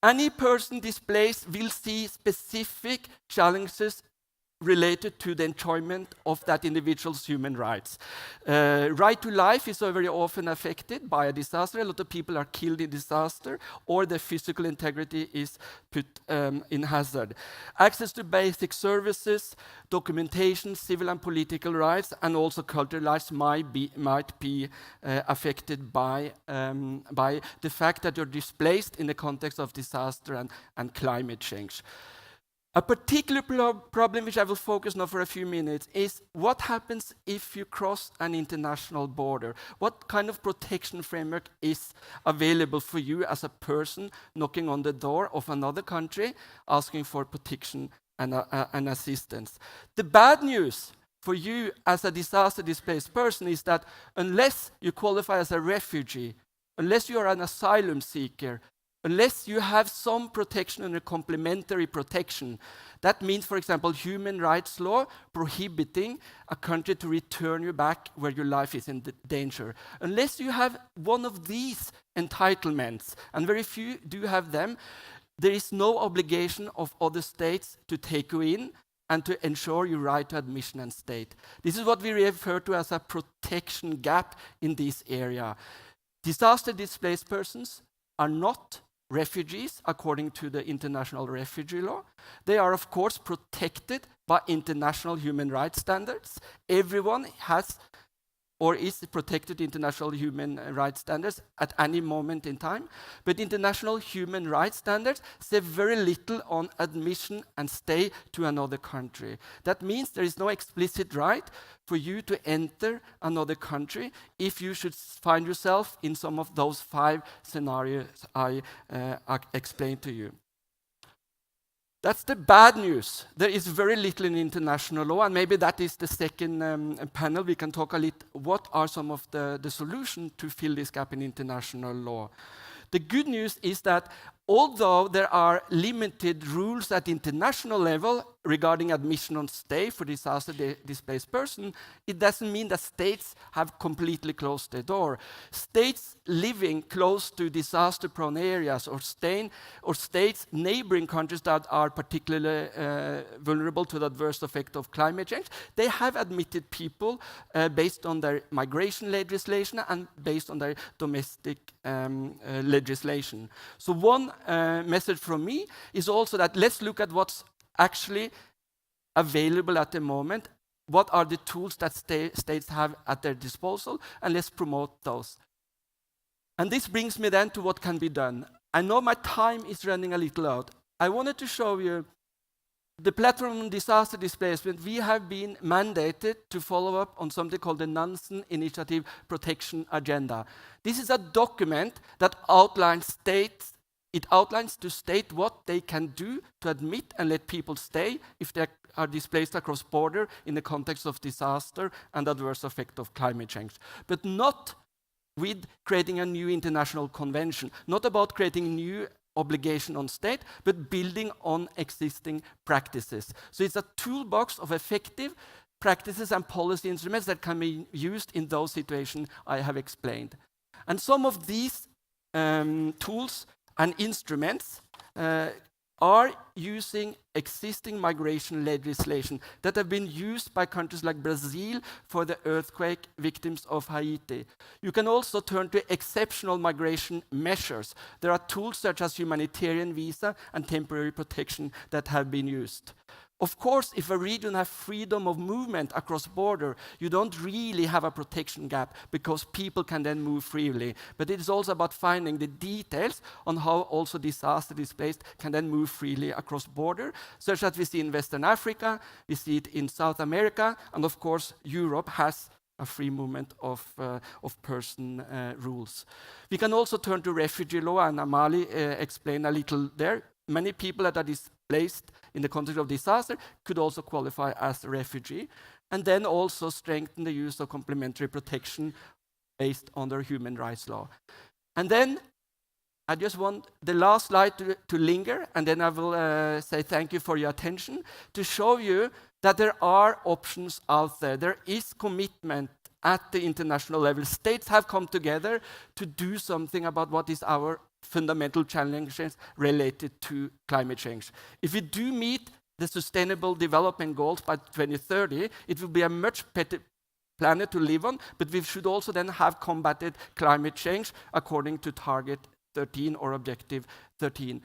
Any person displaced will see specific challenges related to the enjoyment of that individual's human rights. Right to life is very often affected by a disaster. A lot of people are killed in disaster, or their physical integrity is put in hazard. Access to basic services, documentation, civil and political rights, and also cultural rights might be affected by the fact that you're displaced in the context of disaster and climate change. A particular problem, which I will focus on for a few minutes, is what happens if you cross an international border? What kind of protection framework is available for you as a person knocking on the door of another country, asking for protection and assistance? The bad news for you as a disaster-displaced person is that unless you qualify as a refugee, unless you are an asylum seeker, unless you have some protection and a complementary protection, that means, for example, human rights law prohibiting a country to return you back where your life is in danger. Unless you have one of these entitlements, and very few do have them, there is no obligation of other states to take you in and to ensure your right to admission and state. This is what we refer to as a protection gap in this area. Disaster-displaced persons are not refugees according to the international refugee law. They are, of course, protected by international human rights standards. Everyone has or is protected international human rights standards at any moment in time. But international human rights standards say very little on admission and stay to another country. That means there is no explicit right for you to enter another country if you should find yourself in some of those 5 scenarios I explained to you. That's the bad news. There is very little in international law, and maybe that is the second panel. We can talk a little, what are some of the solutions to fill this gap in international law? The good news is that although there are limited rules at international level, regarding admission on stay for disaster-displaced person, it doesn't mean that states have completely closed their door. States living close to disaster-prone areas or states neighboring countries that are particularly vulnerable to the adverse effect of climate change, they have admitted people based on their migration legislation and based on their domestic legislation. So one message from me is also that let's look at what's actually available at the moment. What are the tools that states have at their disposal, and let's promote those. And this brings me then to what can be done. I know my time is running a little out. I wanted to show you the platform on disaster displacement. We have been mandated to follow up on something called the Nansen Initiative Protection Agenda. This is a document that outlines to state what they can do to admit and let people stay if they are displaced across border in the context of disaster and adverse effect of climate change. But not with creating a new international convention, not about creating new obligation on state, but building on existing practices. So it's a toolbox of effective practices and policy instruments that can be used in those situations I have explained. And some of these tools and instruments are using existing migration legislation that have been used by countries like Brazil for the earthquake victims of Haiti. You can also turn to exceptional migration measures. There are tools such as humanitarian visa and temporary protection that have been used. Of course, if a region has freedom of movement across border, you don't really have a protection gap because people can then move freely. But it is also about finding the details on how also disaster displaced can then move freely across border, such that we see in Western Africa, we see it in South America, and of course, Europe has a free movement of person rules. We can also turn to refugee law, and Amalie explained a little there. Many people that are displaced in the context of disaster could also qualify as a refugee, and then also strengthen the use of complementary protection based on their human rights law. And then I just want the last slide to linger, and then I will say thank you for your attention, to show you that there are options out there. There is commitment at the international level. States have come together to do something about what is our fundamental challenges related to climate change. If we do meet the Sustainable Development Goals by 2030, it will be a much better planet to live on, but we should also then have combated climate change according to Target 13 or Objective 13.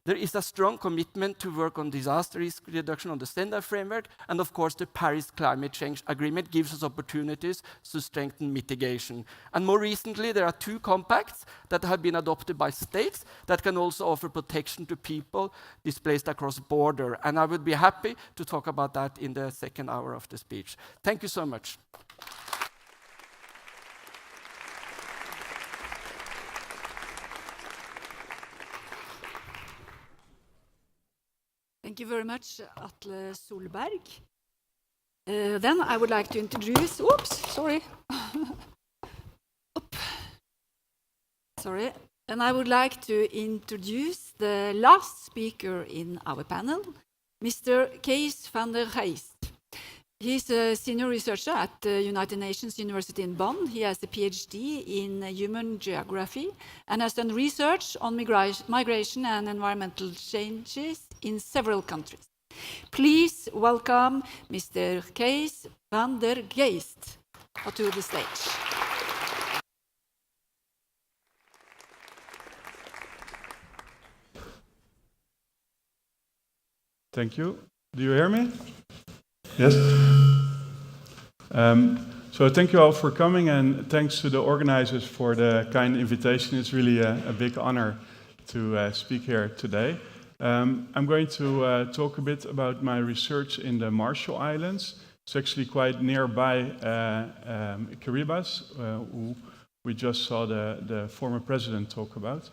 There is a strong commitment to work on disaster risk reduction on the Stendhal framework, and of course the Paris Climate Change Agreement gives us opportunities to strengthen mitigation. And more recently, there are 2 compacts that have been adopted by states that can also offer protection to people displaced across border. And I would be happy to talk about that in the second hour of the speech. Thank you so much. Thank you very much, Atle Solberg. Then I would like to introduce, Then I would like to introduce the last speaker in our panel, Mr. Kees van der Geest. He's a senior researcher at the United Nations University in Bonn. He has a PhD in human geography and has done research on migration and environmental changes in several countries. Please welcome Mr. Kees van der Geest to the stage. Thank you. Do you hear me? Yes. So thank you all for coming, and thanks to the organizers for the kind invitation. It's really a big honor to speak here today. I'm going to talk a bit about my research in the Marshall Islands. It's actually quite nearby Kiribati, who we just saw the former president talk about.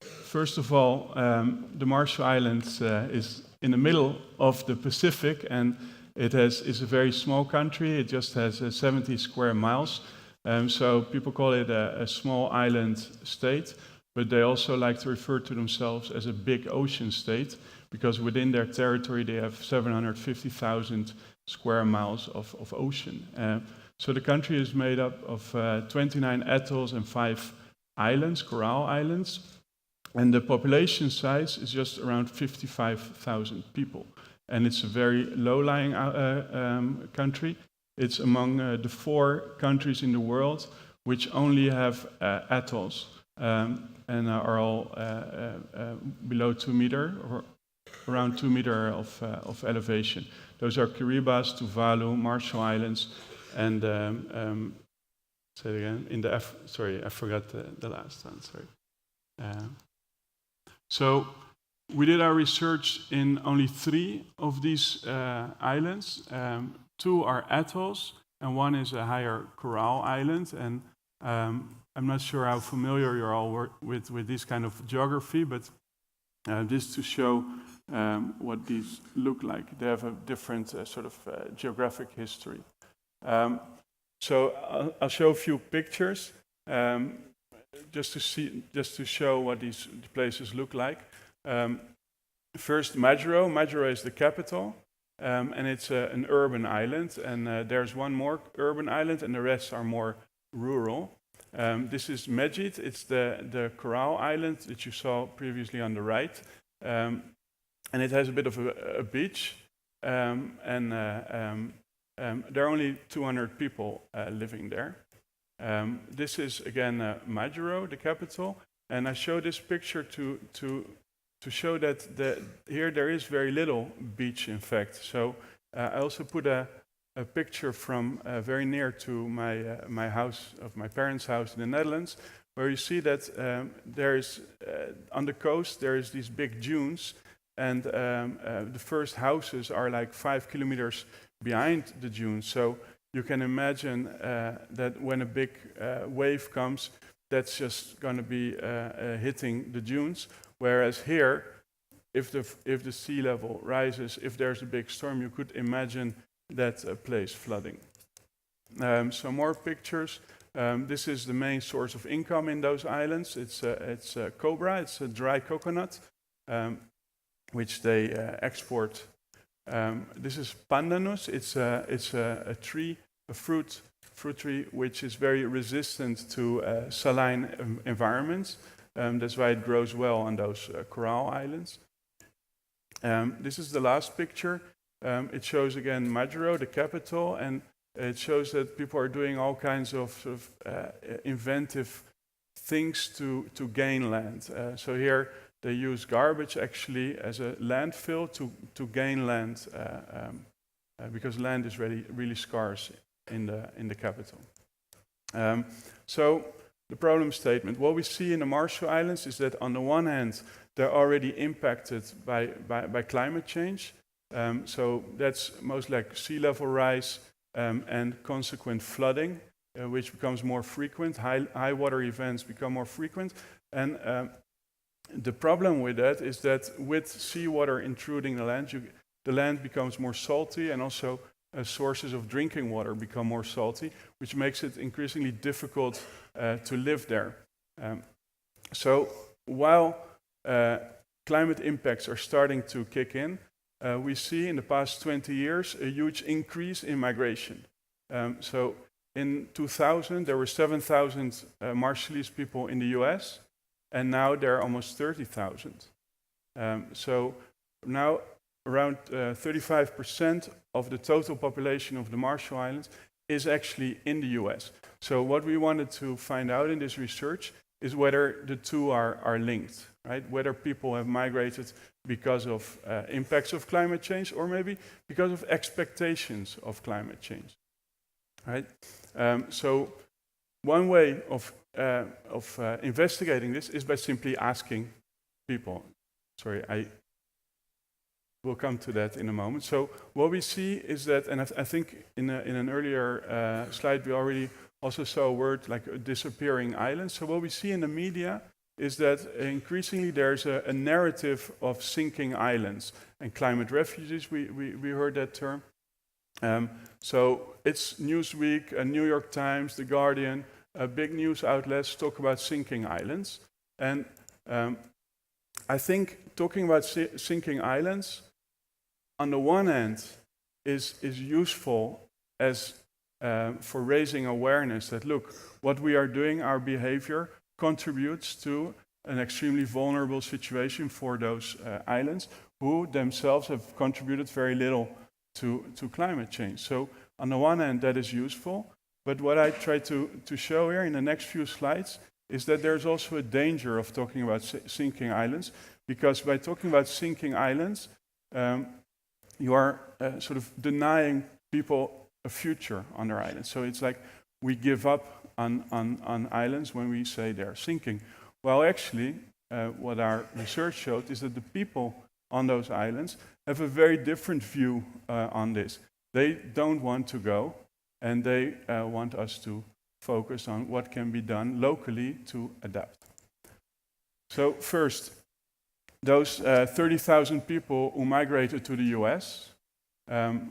First of all, the Marshall Islands is in the middle of the Pacific, and is a very small country. It just has 70 square miles. So people call it a small island state. but they also like to refer to themselves as a big ocean state, because within their territory they have 750,000 square miles of ocean. So the country is made up of 29 atolls and 5 islands, coral islands, and the population size is just around 55,000 people. And it's a very low-lying country. It's among the 4 countries in the world which only have atolls and are all below 2 meters or around 2 meters of elevation. Those are Kiribati, Tuvalu, Marshall Islands, and say it again. In the sorry, I forgot the last one. Sorry. So we did our research in only 3 of these islands. 2 are atolls, and 1 is a higher coral island. And I'm not sure how familiar you're all with this kind of geography, but just to show what these look like. They have a different sort of geographic history. So I'll show a few pictures just to show what these places look like. First, Majuro. Majuro is the capital, and it's an urban island. And there's 1 more urban island, and the rest are more rural. This is Medjid. It's the coral island that you saw previously on the right. And it has a bit of a beach, and there are only 200 people living there. This is again Majuro, the capital, and I show this picture to show that here there is very little beach, in fact. So I also put a picture from very near to my house, of my parents' house in the Netherlands, where you see that there is on the coast there is these big dunes. And the first houses are like 5 kilometers behind the dunes. So you can imagine that when a big wave comes, that's just going to be hitting the dunes. Whereas here, if the sea level rises, if there's a big storm, you could imagine that place flooding. Some more pictures. This is the main source of income in those islands. It's cobra. It's a dry coconut. Which they export. This is pandanus. It's a tree, a fruit tree, which is very resistant to saline environments. That's why it grows well on those coral islands. This is the last picture. It shows again Majuro, the capital, and it shows that people are doing all kinds of inventive things to gain land. So here, they use garbage actually as a landfill to gain land because land is really scarce in the capital. So the problem statement. What we see in the Marshall Islands is that on the one hand, they're already impacted by climate change. So that's most like sea level rise and consequent flooding, which becomes more frequent. High water events become more frequent. And the problem with that is that with seawater intruding the land becomes more salty, and also sources of drinking water become more salty, which makes it increasingly difficult to live there. So while climate impacts are starting to kick in, we see in the past 20 years a huge increase in migration. So in 2000, there were 7,000 Marshallese people in the US, and now there are almost 30,000. So now around 35% of the total population of the Marshall Islands is actually in the US. So what we wanted to find out in this research is whether the two are linked, right? Whether people have migrated because of impacts of climate change, or maybe because of expectations of climate change, right? So one way of investigating this is by simply asking people. Sorry, I will come to that in a moment. So what we see is that, and I think in an earlier slide we already also saw a word like a disappearing island. So what we see in the media is that increasingly there's a narrative of sinking islands and climate refugees. We heard that term. So it's Newsweek, New York Times, The Guardian, big news outlets talk about sinking islands. And I think talking about sinking islands, on the one hand, is useful as for raising awareness that, look, what we are doing, our behavior, contributes to an extremely vulnerable situation for those islands who themselves have contributed very little to climate change. So on the one hand, that is useful, but what I try to show here in the next few slides is that there's also a danger of talking about sinking islands, because by talking about sinking islands, you are sort of denying people a future on their islands. So it's like we give up on islands when we say they're sinking. Well, actually, what our research showed is that the people on those islands have a very different view on this. They don't want to go, and they want us to focus on what can be done locally to adapt. So first, those 30,000 people who migrated to the US,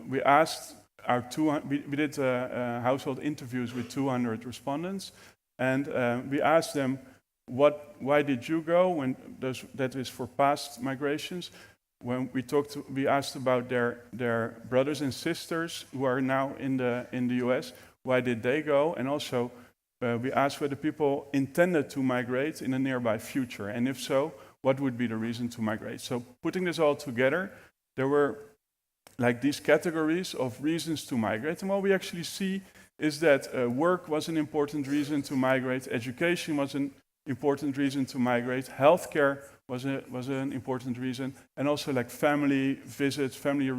we asked we did household interviews with 200 respondents, and we asked them, why did you go? When that is for past migrations. When we asked about their brothers and sisters who are now in the US. Why did they go? And also, we asked whether people intended to migrate in a nearby future, and if so, what would be the reason to migrate? So, putting this all together, there were like these categories of reasons to migrate, and what we actually see is that work was an important reason to migrate, education was an important reason to migrate, healthcare was an important reason, and also like family visits, family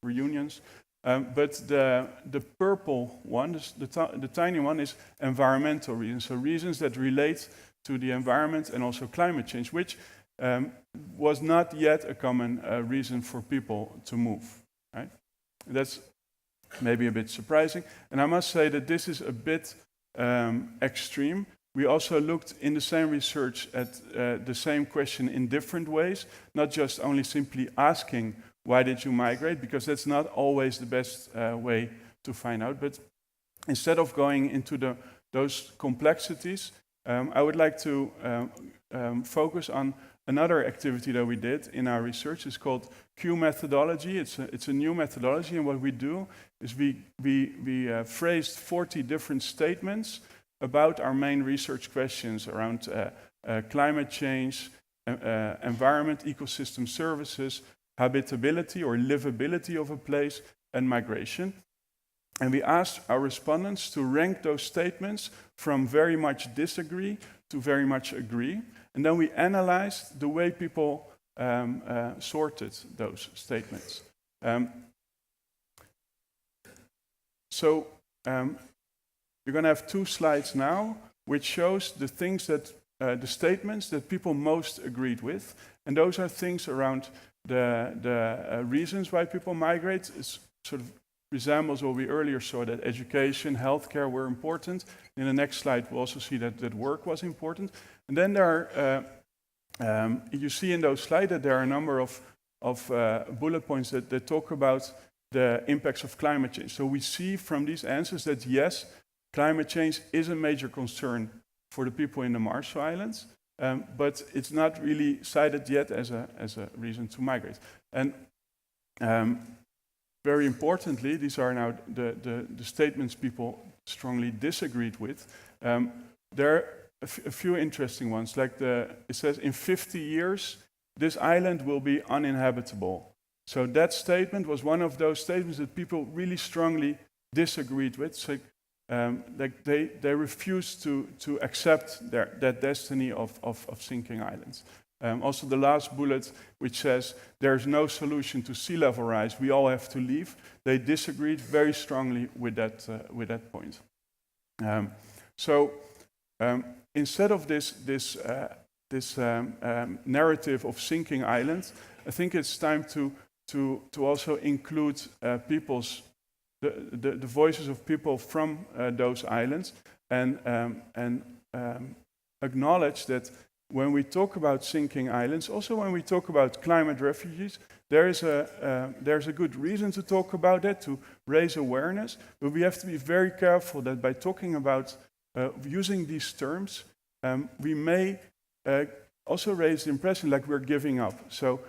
reunions. But the purple one, the tiny one, is environmental reasons. So reasons that relate to the environment and also climate change, which was not yet a common reason for people to move. Right? That's maybe a bit surprising. And I must say that this is a bit extreme. We also looked in the same research at the same question in different ways, not just only simply asking, why did you migrate? Because that's not always the best way to find out. But instead of going into those complexities, I would like to focus on another activity that we did in our research. It's called Q methodology. It's a new methodology, and what we do is we phrased 40 different statements about our main research questions around climate change, environment, ecosystem services, habitability or livability of a place, and migration. And we asked our respondents to rank those statements from very much disagree to very much agree. And then we analyzed the way people sorted those statements. We're going to have 2 slides now, which shows the things that, the statements that people most agreed with. And those are things around the reasons why people migrate. It sort of resembles what we earlier saw, that education, healthcare were important. In the next slide, we'll also see that work was important. And then there are, you see in those slides that there are a number of bullet points that talk about the impacts of climate change. So we see from these answers that yes, climate change is a major concern for the people in the Marshall Islands, but it's not really cited yet as a reason to migrate. And very importantly, these are now the statements people strongly disagreed with. There are a few interesting ones, like it says in 50 years, this island will be uninhabitable. So that statement was one of those statements that people really strongly disagreed with. So, like they refused to accept that destiny of sinking islands. Also the last bullet, which says there's no solution to sea level rise, we all have to leave. They disagreed very strongly with that point. Instead of this narrative of sinking islands, I think it's time to also include the voices of people from those islands, and acknowledge that when we talk about sinking islands, also when we talk about climate refugees, there's a good reason to talk about that, to raise awareness, but we have to be very careful that by talking about using these terms, we may also raise the impression like we're giving up. So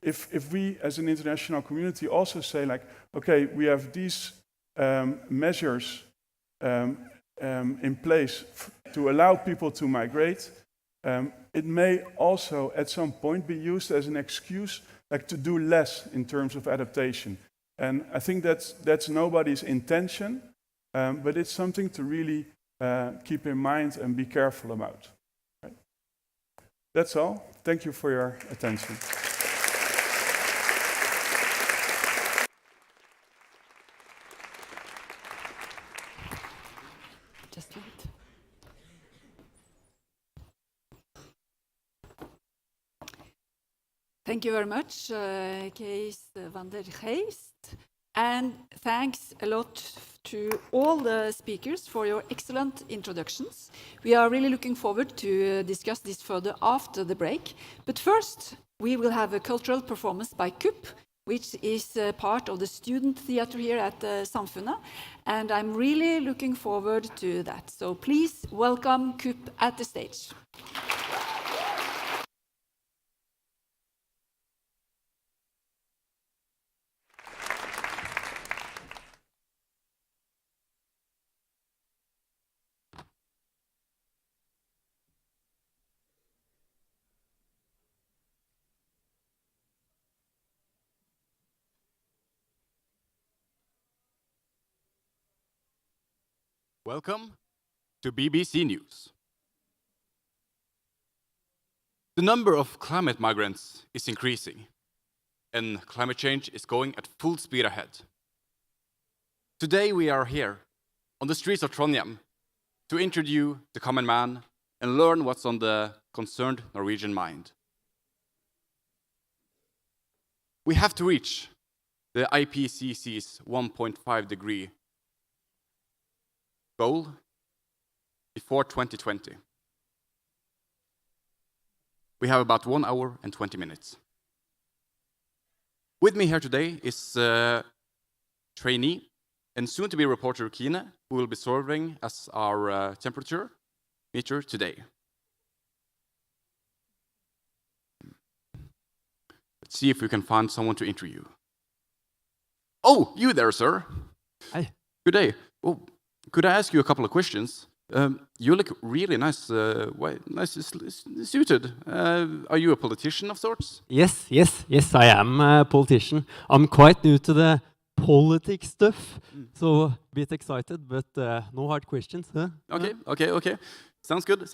if we as an international community also say like, okay, we have these measures in place to allow people to migrate, it may also at some point be used as an excuse like to do less in terms of adaptation. And I think that's nobody's intention, but it's something to really keep in mind and be careful about. Right? That's all. Thank you for your attention. Just wait. Thank you very much, Kees van der Geest. And thanks a lot to all the speakers for your excellent introductions. We are really looking forward to discuss this further after the break. But first, we will have a cultural performance by KUP, which is part of the student theater here at Samfunnet. And I'm really looking forward to that. So please welcome KUP at the stage. Welcome to BBC News. The number of climate migrants is increasing, and climate change is going at full speed ahead. Today we are here on the streets of Trondheim to interview the common man and learn what's on the concerned Norwegian mind. We have to reach the IPCC's 1.5 degree goal before 2020. We have about 1 hour and 20 minutes. With me here today is trainee and soon-to-be reporter Kine, who will be serving as our temperature meter today. Let's see if we can find someone to interview. Oh, you there, sir. Hi. Good day. Oh, could I ask you a couple of questions? You look really nice, suited. Are you a politician of sorts? Yes, I am a politician. I'm quite new to the politics stuff, so a bit excited, but no hard questions. Huh? Okay. Sounds good.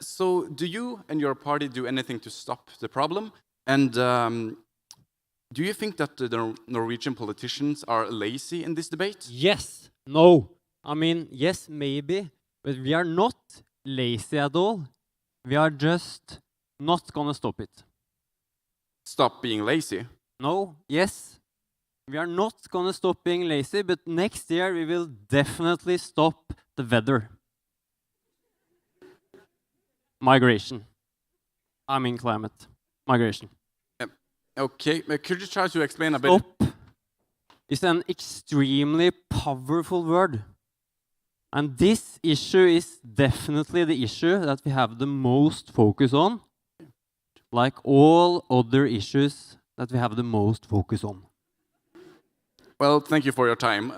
So do you and your party do anything to stop the problem? And do you think that the Norwegian politicians are lazy in this debate? Yes, no. I mean, yes, maybe, but we are not lazy at all. We are just not gonna stop it. Stop being lazy? No, yes. We are not gonna stop being lazy, but next year we will definitely stop the weather. Migration. I mean climate. Migration. Okay, could you try to explain a bit? Stop is an extremely powerful word. And this issue is definitely the issue that we have the most focus on, like all other issues that we have the most focus on. Well, thank you for your time.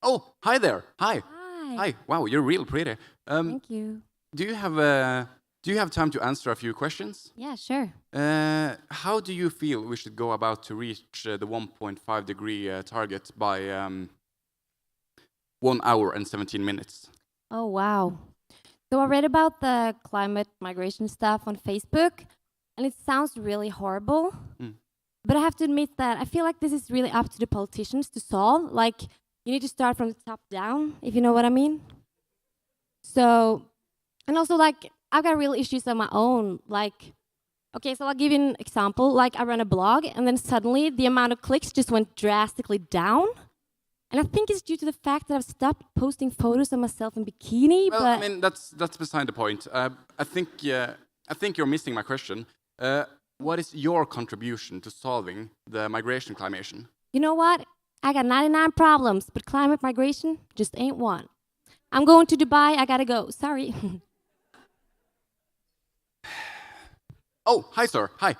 Oh, hi there. Hi. Hi. Wow, you're real pretty. Thank you. Do you have time to answer a few questions? Yeah, sure. How do you feel we should go about to reach the 1.5 degree target by 1 hour and 17 minutes? Oh, wow. So I read about the climate migration stuff on Facebook, and it sounds really horrible. But I have to admit that I feel like this is really up to the politicians to solve. Like, you need to start from the top down, if you know what I mean. So, and also, like, I've got real issues of my own. Like, okay, so I'll give you an example. Like, I run a blog, and then suddenly the amount of clicks just went drastically down. And I think it's due to the fact that I've stopped posting photos of myself in bikini. Well, but I mean, that's beside the point. I think you're missing my question. What is your contribution to solving the migration climation? you know what? I got 99 problems, but climate migration just ain't one. I'm going to Dubai. I gotta go. Sorry. Oh, hi, sir. Hi.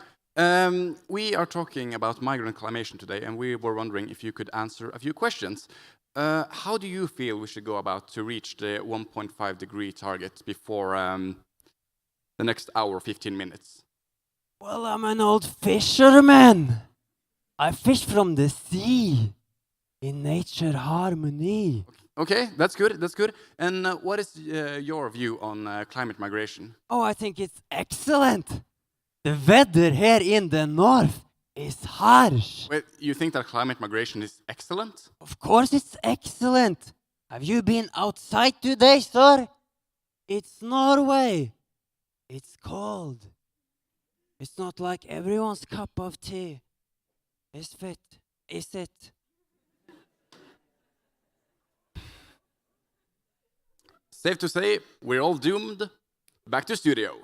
We are talking about migrant climation today, and we were wondering if you could answer a few questions. How do you feel we should go about to reach the 1.5 degree target before the next hour, 15 minutes? Well, I'm an old fisherman. I fish from the sea in nature harmony. Okay, that's good. That's good. And what is your view on climate migration? Oh, I think it's excellent. The weather here in the north is harsh. Wait, you think that climate migration is excellent? Of course it's excellent. Have you been outside today, sir? It's Norway. It's cold. It's not like everyone's cup of tea. Is it? Safe to say, we're all doomed. Back to studio.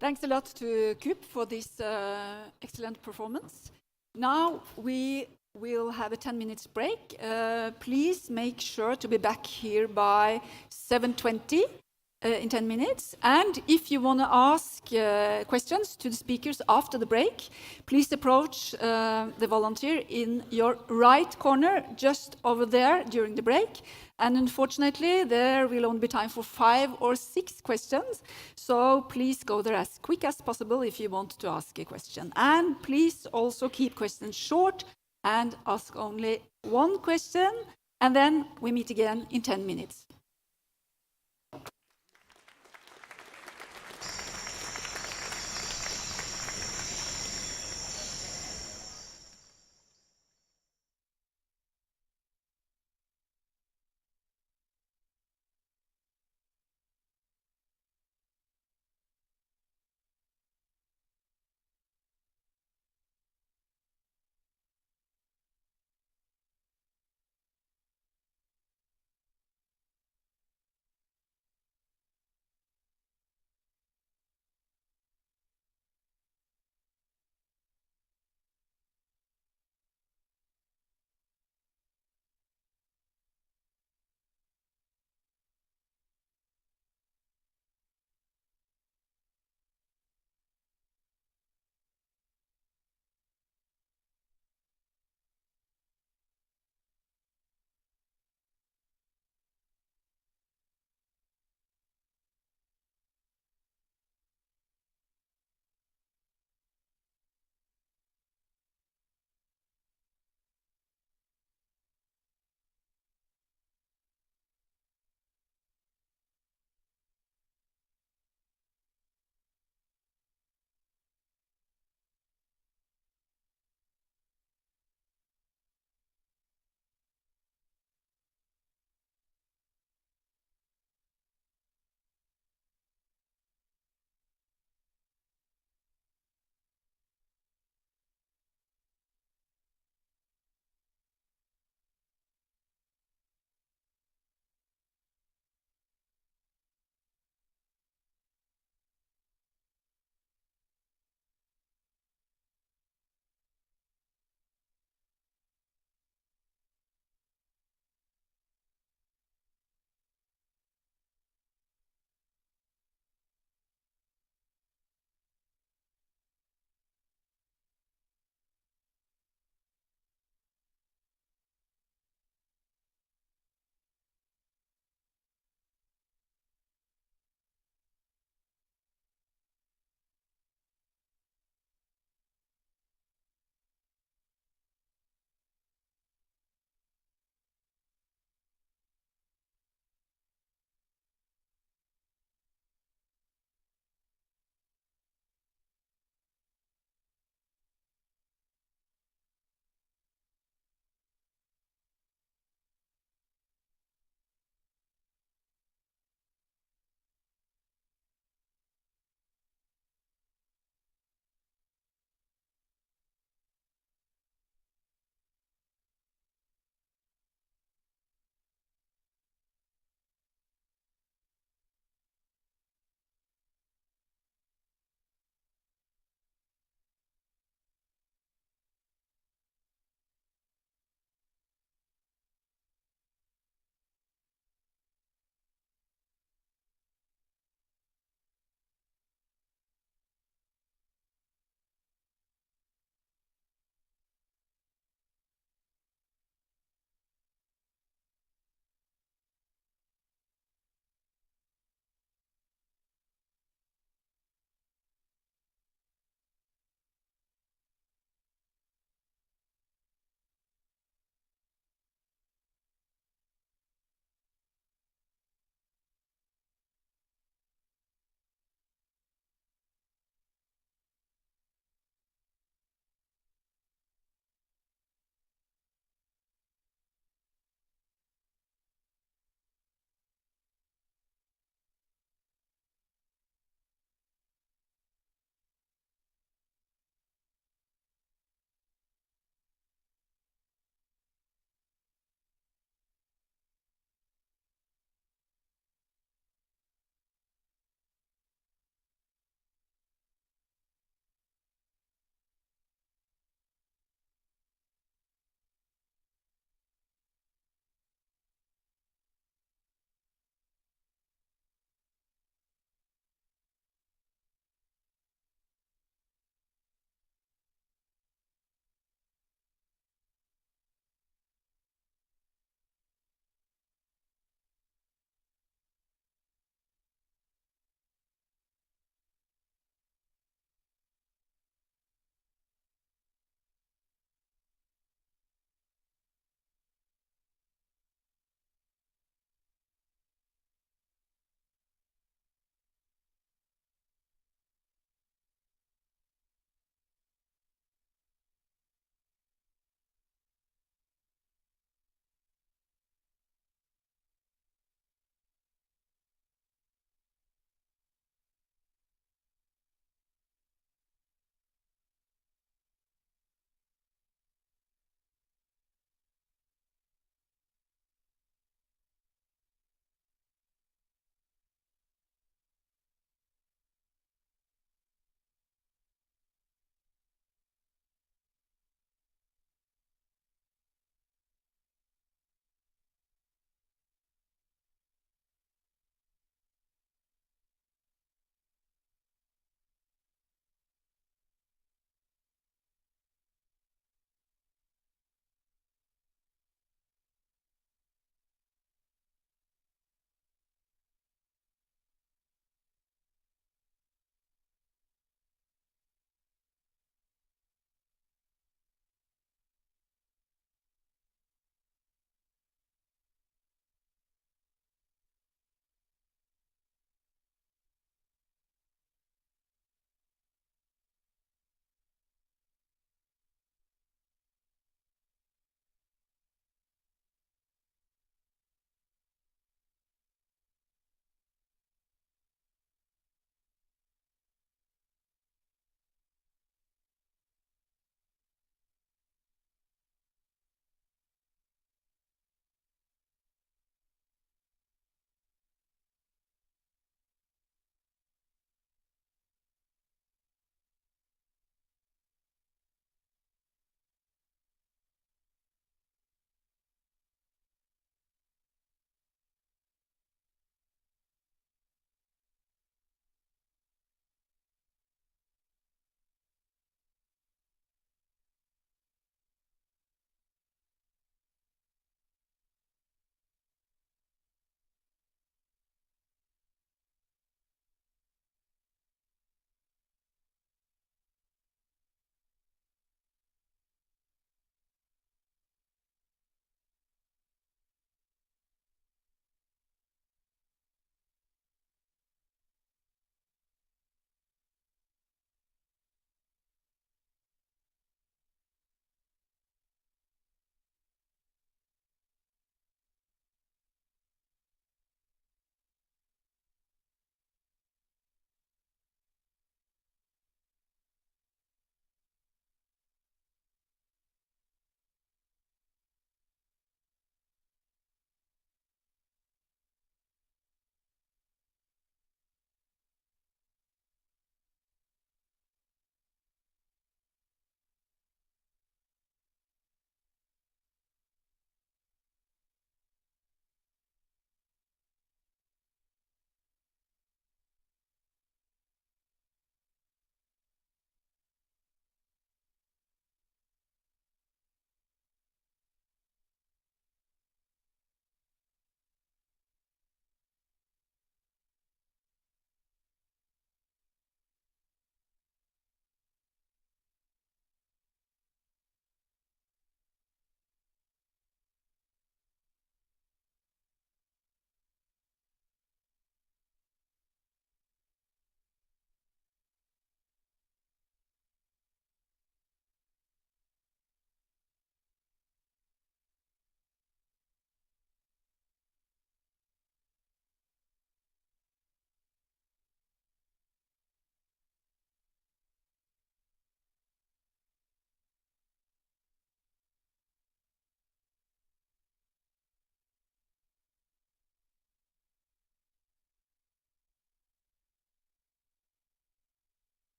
Thanks a lot to Coop for this excellent performance. Now we will have a 10 minutes break. Please make sure to be back here by 7:20 in 10 minutes. And if you want to ask questions to the speakers after the break, please approach the volunteer in your right corner, just over there during the break. And unfortunately, there will only be time for 5 or 6 questions. So please go there as quick as possible if you want to ask a question. And please also keep questions short and ask only one question. And then we meet again in 10 minutes.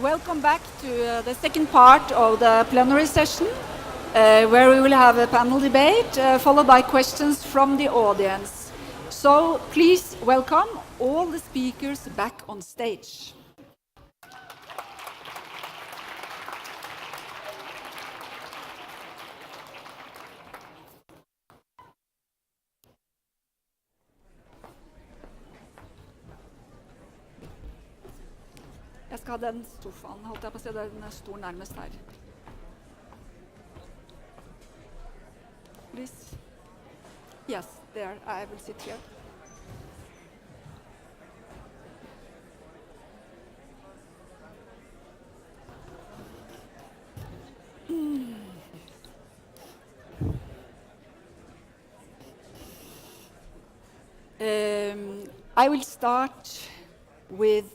Welcome back to the second part of the plenary session, where we will have a panel debate followed by questions from the audience. So please welcome all the speakers back on stage. Jeg skal ha den sofaen, holdt jeg på å si, den står nærmest her. Please. Yes, there, I will sit here. I will start with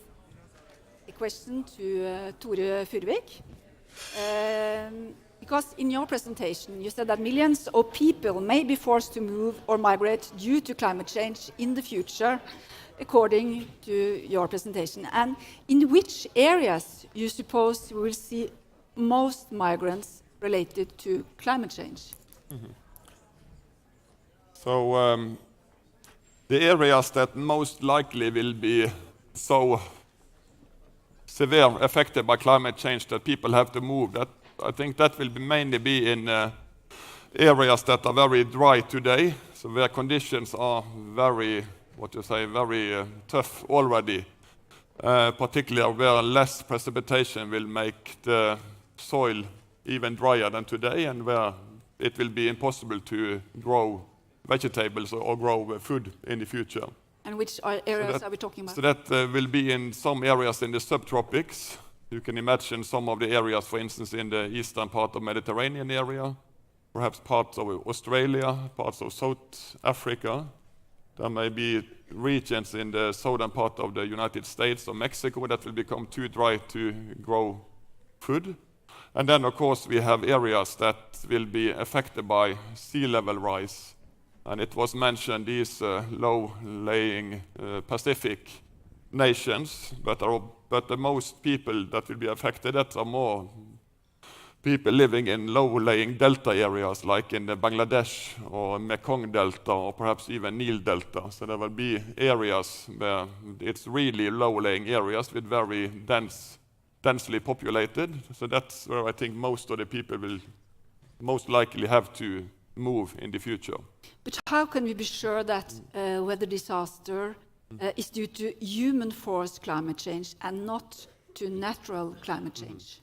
a question to Tore Furvik. Because in your presentation, you said that millions of people may be forced to move or migrate due to climate change in the future, according to your presentation. And in which areas you suppose we will see most migrants related to climate change? Mm-hmm. So the areas that most likely will be so severe affected by climate change that people have to move, that I think that will mainly be in areas that are very dry today, so where conditions are very, very tough already, particularly where less precipitation will make the soil even drier than today, and where it will be impossible to grow vegetables or grow food in the future. And which areas are we talking about? So that will be in some areas in the subtropics. You can imagine some of the areas, for instance, in the eastern part of Mediterranean area, perhaps parts of Australia, parts of South Africa. There may be regions in the southern part of the United States or Mexico that will become too dry to grow food. And then, of course, we have areas that will be affected by sea level rise. And it was mentioned these low-lying Pacific nations, but the most people that will be affected, that are more people living in low-lying delta areas, like in the Bangladesh or Mekong Delta, or perhaps even Nile Delta. So there will be areas where it's really low-lying areas with very densely populated. So that's where I think most of the people will most likely have to move in the future. But how can we be sure that weather disaster is due to human-forced climate change and not to natural climate change?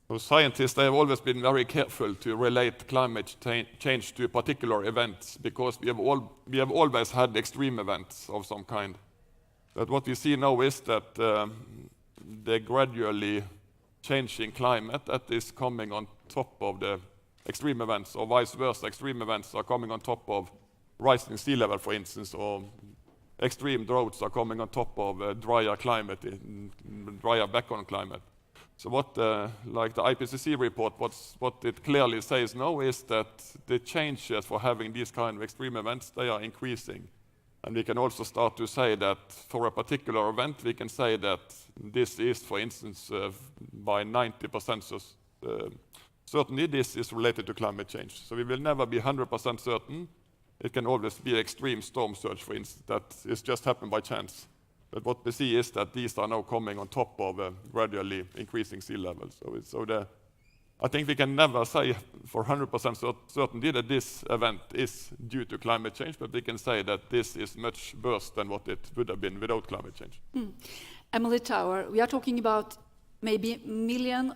So scientists, they have always been very careful to relate climate change to particular events, because we have always had extreme events of some kind. But what we see now is that the gradually changing climate that is coming on top of the extreme events, or vice versa, extreme events are coming on top of rising sea level, for instance, or extreme droughts are coming on top of drier climate, drier background climate. So what, like the IPCC report, what it clearly says now is that the chances for having these kind of extreme events, they are increasing. And we can also start to say that for a particular event, we can say that this is, for instance, by 90% certainly this is related to climate change. So we will never be 100% certain. It can always be extreme storm surge, for instance, that is just happened by chance. But what we see is that these are now coming on top of gradually increasing sea levels. I think we can never say for 100% certainty that this event is due to climate change, but we can say that this is much worse than what it would have been without climate change. Emily Tower, we are talking about maybe millions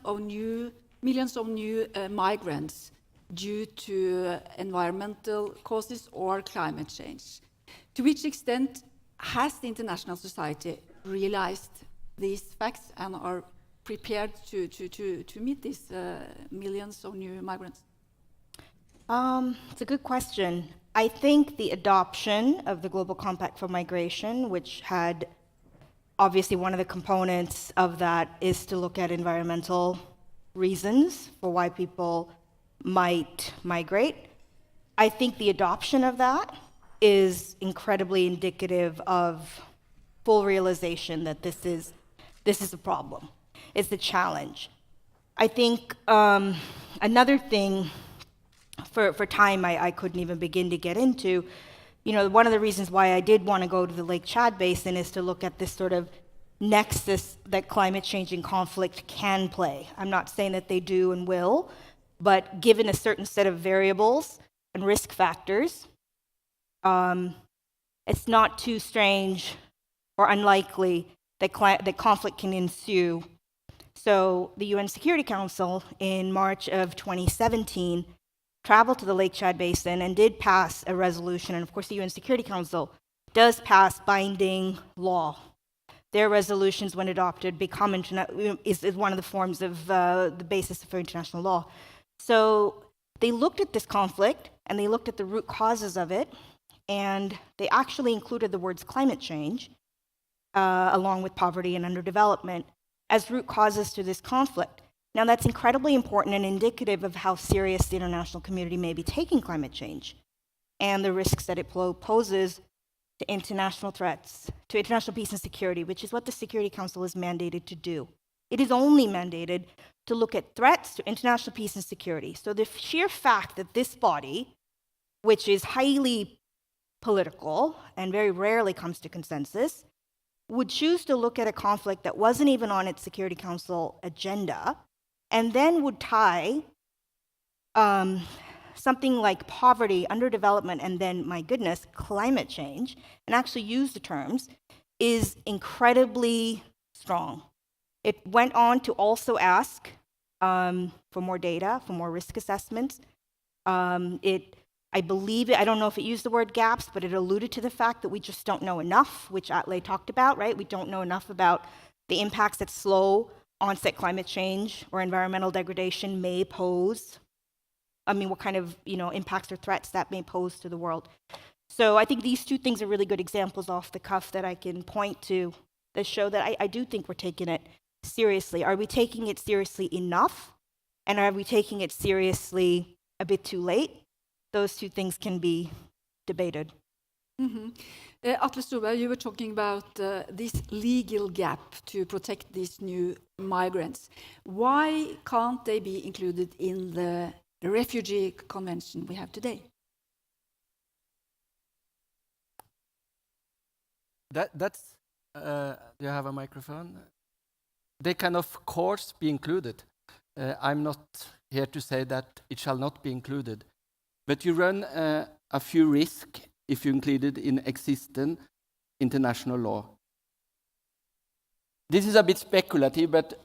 of new migrants due to environmental causes or climate change. To which extent has the international society realized these facts and are prepared to meet these millions of new migrants? It's a good question. I think the adoption of the Global Compact for Migration, which had obviously one of the components of that is to look at environmental reasons for why people might migrate. I think the adoption of that is incredibly indicative of full realization that this is a problem. is the challenge. I think another thing, for time, I couldn't even begin to get into, one of the reasons why I did want to go to the Lake Chad Basin is to look at this sort of nexus that climate change and conflict can play. I'm not saying that they do and will, but given a certain set of variables and risk factors, it's not too strange or unlikely that conflict can ensue. So the UN Security Council in March of 2017 traveled to the Lake Chad Basin and did pass a resolution. And of course, the UN Security Council does pass binding law. Their resolutions, when adopted, is one of the forms of the basis for international law. So they looked at this conflict and they looked at the root causes of it, and they actually included the words climate change, along with poverty and underdevelopment, as root causes to this conflict. Now, that's incredibly important and indicative of how serious the international community may be taking climate change and the risks that it poses to international threats, to international peace and security, which is what the Security Council is mandated to do. It is only mandated to look at threats to international peace and security. So the sheer fact that this body, which is highly political and very rarely comes to consensus, would choose to look at a conflict that wasn't even on its Security Council agenda, and then would tie something like poverty, underdevelopment, and then, my goodness, climate change, and actually use the terms, is incredibly strong. It went on to also ask for more data, for more risk assessments. I don't know if it used the word gaps, but it alluded to the fact that we just don't know enough, which Atle talked about, right? We don't know enough about the impacts that slow onset climate change or environmental degradation may pose. What kind of impacts or threats that may pose to the world. So I think these two things are really good examples off the cuff that I can point to that show that I do think we're taking it seriously. Are we taking it seriously enough? And are we taking it seriously a bit too late? Those two things can be debated. Mm-hmm. Atle Solberg, you were talking about this legal gap to protect these new migrants. Why can't they be included in the Refugee Convention we have today? That's. Do you have a microphone? They can, of course, be included. I'm not here to say that it shall not be included. But you run a few risks if you include it in existing international law. This is a bit speculative, but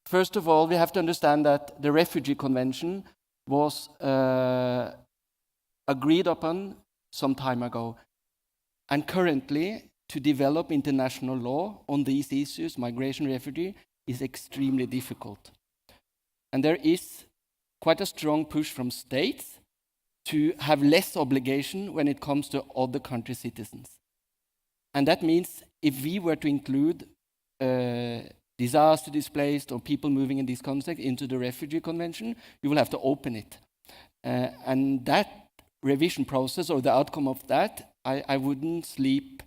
first of all, we have to understand that the Refugee Convention was agreed upon some time ago. And currently, to develop international law on these issues, migration, refugee, is extremely difficult. And there is quite a strong push from states to have less obligation when it comes to other country citizens. And that means if we were to include disaster displaced or people moving in this context into the Refugee Convention, you will have to open it. And that revision process or the outcome of that, I wouldn't sleep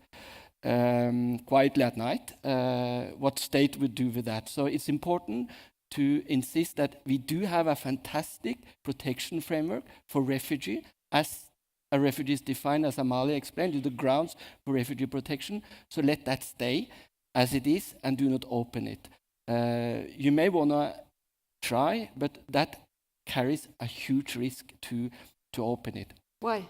quietly at night, what state would do with that. So it's important to insist that we do have a fantastic protection framework for refugee, as a refugee is defined, as Amalie explained, the grounds for refugee protection. So let that stay as it is and do not open it. You may want to try, but that carries a huge risk to open it. Why?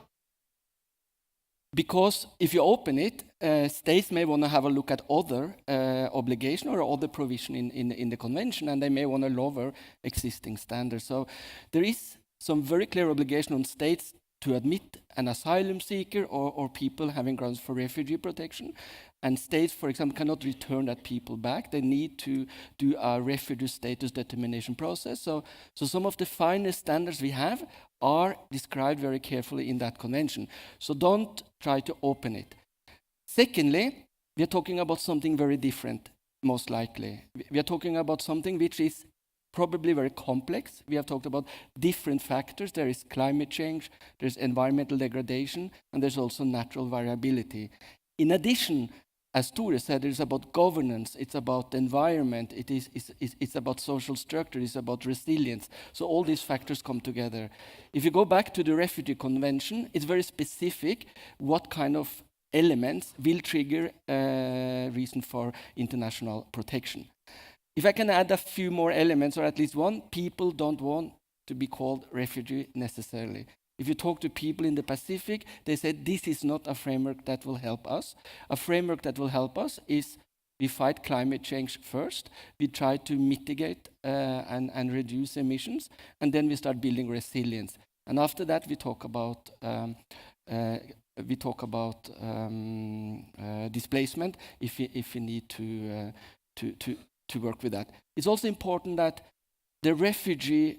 Because if you open it, states may want to have a look at other obligation or other provision in the convention, and they may want to lower existing standards. So there is some very clear obligation on states to admit an asylum seeker or people having grounds for refugee protection. And states, for example, cannot return that people back. They need to do a refugee status determination process. So some of the finest standards we have are described very carefully in that convention. So don't try to open it. Secondly, we are talking about something very different, most likely. We are talking about something which is probably very complex. We have talked about different factors. There is climate change, there's environmental degradation, and there's also natural variability. In addition, as Tore said, it's about governance, it's about the environment, it's about social structure, it's about resilience. So all these factors come together. If you go back to the Refugee Convention, it's very specific what kind of elements will trigger a reason for international protection. If I can add a few more elements, or at least one, people don't want to be called refugee necessarily. If you talk to people in the Pacific, they say this is not a framework that will help us. A framework that will help us is we fight climate change first, we try to mitigate and reduce emissions, and then we start building resilience. And after that, we talk about displacement if we need to work with that. It's also important that the refugee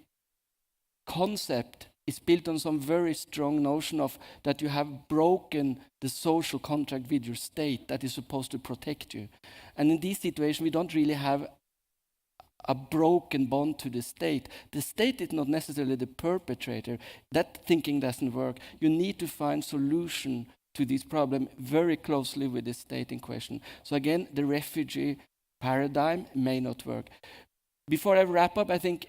concept is built on some very strong notion of that you have broken the social contract with your state that is supposed to protect you. And in this situation, we don't really have a broken bond to the state. The state is not necessarily the perpetrator. That thinking doesn't work. You need to find solution to this problem very closely with the state in question. So again, the refugee paradigm may not work. Before I wrap up, I think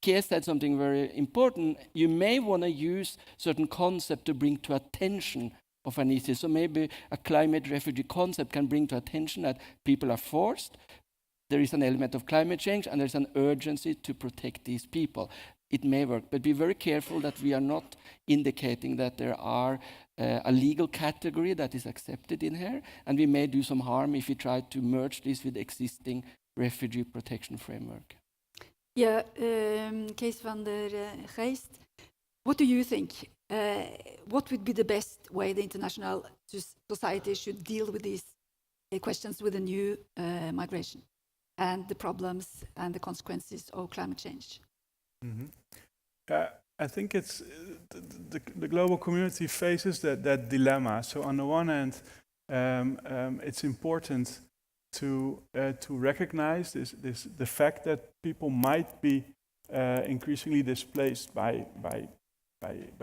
Kees said something very important. You may want to use certain concept to bring to attention of an issue. So maybe a climate refugee concept can bring to attention that people are forced. There is an element of climate change and there's an urgency to protect these people. It may work, but be very careful that we are not indicating that there are a legal category that is accepted in here, and we may do some harm if we try to merge this with existing refugee protection framework. Yeah, Kees van der Geest, what do you think? What would be the best way the international society should deal with these questions with the new migration and the problems and the consequences of climate change? Mm-hmm. I think it's the global community faces that dilemma. So on the one hand, it's important to recognize the fact that people might be increasingly displaced by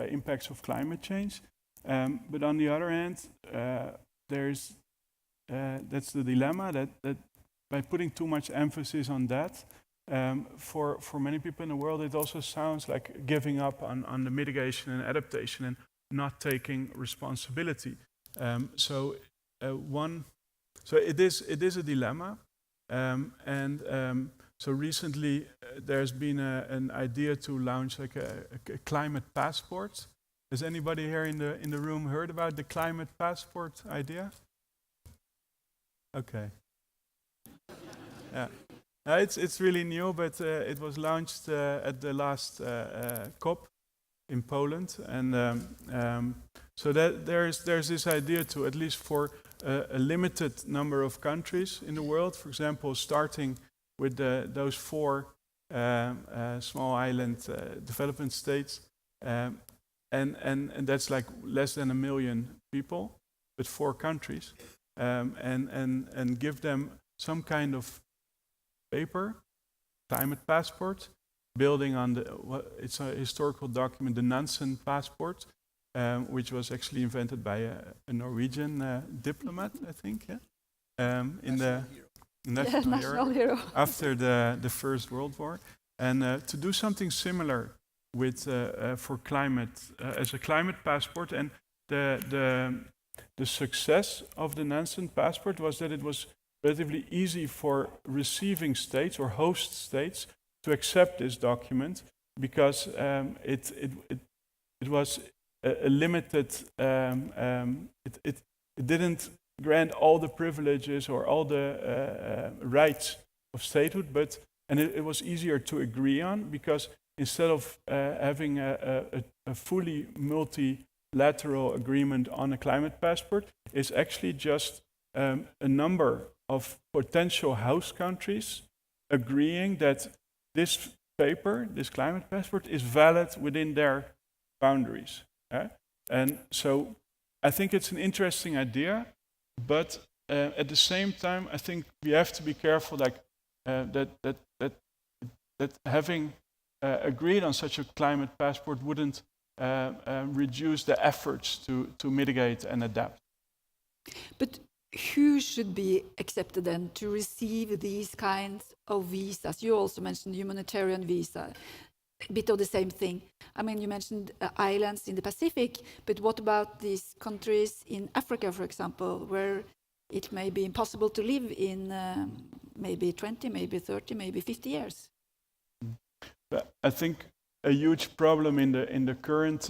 impacts of climate change. But on the other hand, that's the dilemma that by putting too much emphasis on that, for many people in the world, it also sounds like giving up on the mitigation and adaptation and not taking responsibility. So it is a dilemma, so recently there's been an idea to launch like a climate passport. Has anybody here in the room heard about the climate passport idea? Okay. Yeah. It's really new, but it was launched at the last COP in Poland, and so that there's this idea to, at least for a limited number of countries in the world, for example, starting with those 4 small island development states, and that's like less than 1 million people, but 4 countries, and give them some kind of paper, climate passport, building on it's a historical document, the Nansen passport, which was actually invented by a Norwegian diplomat, I think, in the national hero after the First World War, and to do something similar with for climate as a climate passport. And the success of the Nansen passport was that it was relatively easy for receiving states or host states to accept this document, because it was a limited. It didn't grant all the privileges or all the rights of statehood, and it was easier to agree on, because instead of having a fully multilateral agreement on a climate passport, it's actually just a number of potential host countries agreeing that this paper, this climate passport, is valid within their boundaries. And so I think it's an interesting idea, but at the same time, I think we have to be careful that having agreed on such a climate passport wouldn't reduce the efforts to mitigate and adapt. But who should be accepted then to receive these kinds of visas? You also mentioned humanitarian visa, a bit of the same thing. I mean, you mentioned islands in the Pacific, but what about these countries in Africa, for example, where it may be impossible to live in maybe 20, maybe 30, maybe 50 years? But I think a huge problem in the current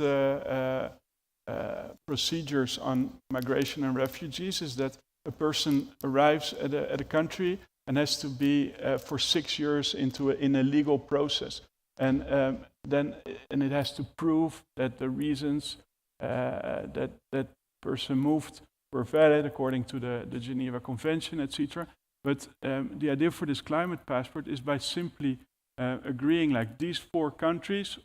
procedures on migration and refugees is that a person arrives at a country and has to be for 6 years in a legal process, and then it has to prove that the reasons that person moved were valid according to the Geneva Convention, etc. But the idea for this climate passport is by simply agreeing like these 4 countries,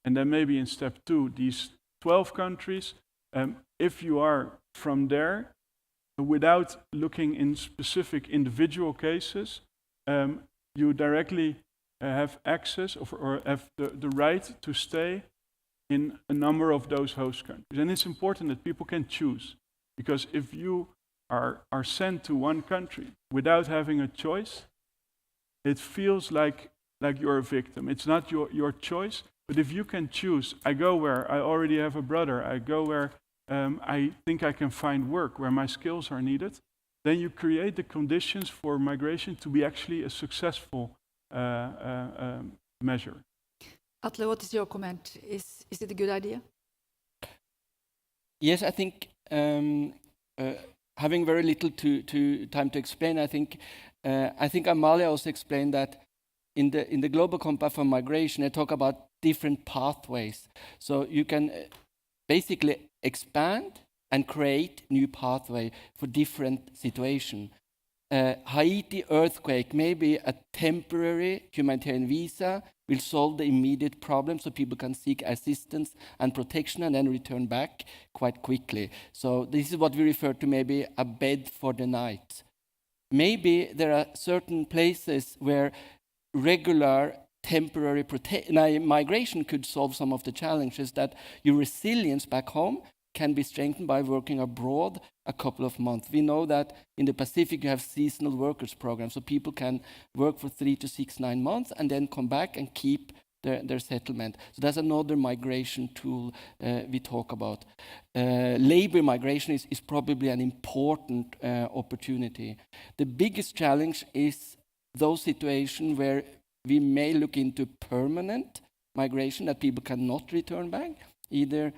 and then maybe in step 2 these 12 countries, if you are from there, without looking in specific individual cases, you directly have access or have the right to stay in a number of those host countries. And it's important that people can choose, because if you are sent to one country without having a choice, it feels like you're a victim. It's not your choice, but if you can choose, I go where I already have a brother, I go where I think I can find work, where my skills are needed, then you create the conditions for migration to be actually a successful measure. Atle, what is your comment? Is it a good idea? Yes, I think having very little time to explain, I think Amalia also explained that in the Global Compact for Migration, they talk about different pathways. So you can basically expand and create new pathway for different situations. Haiti earthquake, maybe a temporary humanitarian visa will solve the immediate problem, so people can seek assistance and protection and then return back quite quickly. So this is what we refer to maybe a bed for the night. Maybe there are certain places where regular temporary migration could solve some of the challenges, that your resilience back home can be strengthened by working abroad a couple of months. We know that in the Pacific you have seasonal workers programs, so people can work for 3 to 6, 9 months and then come back and keep their settlement. So that's another migration tool we talk about. Labor migration is probably an important opportunity. The biggest challenge is those situations where we may look into permanent migration, that people cannot return back. Either,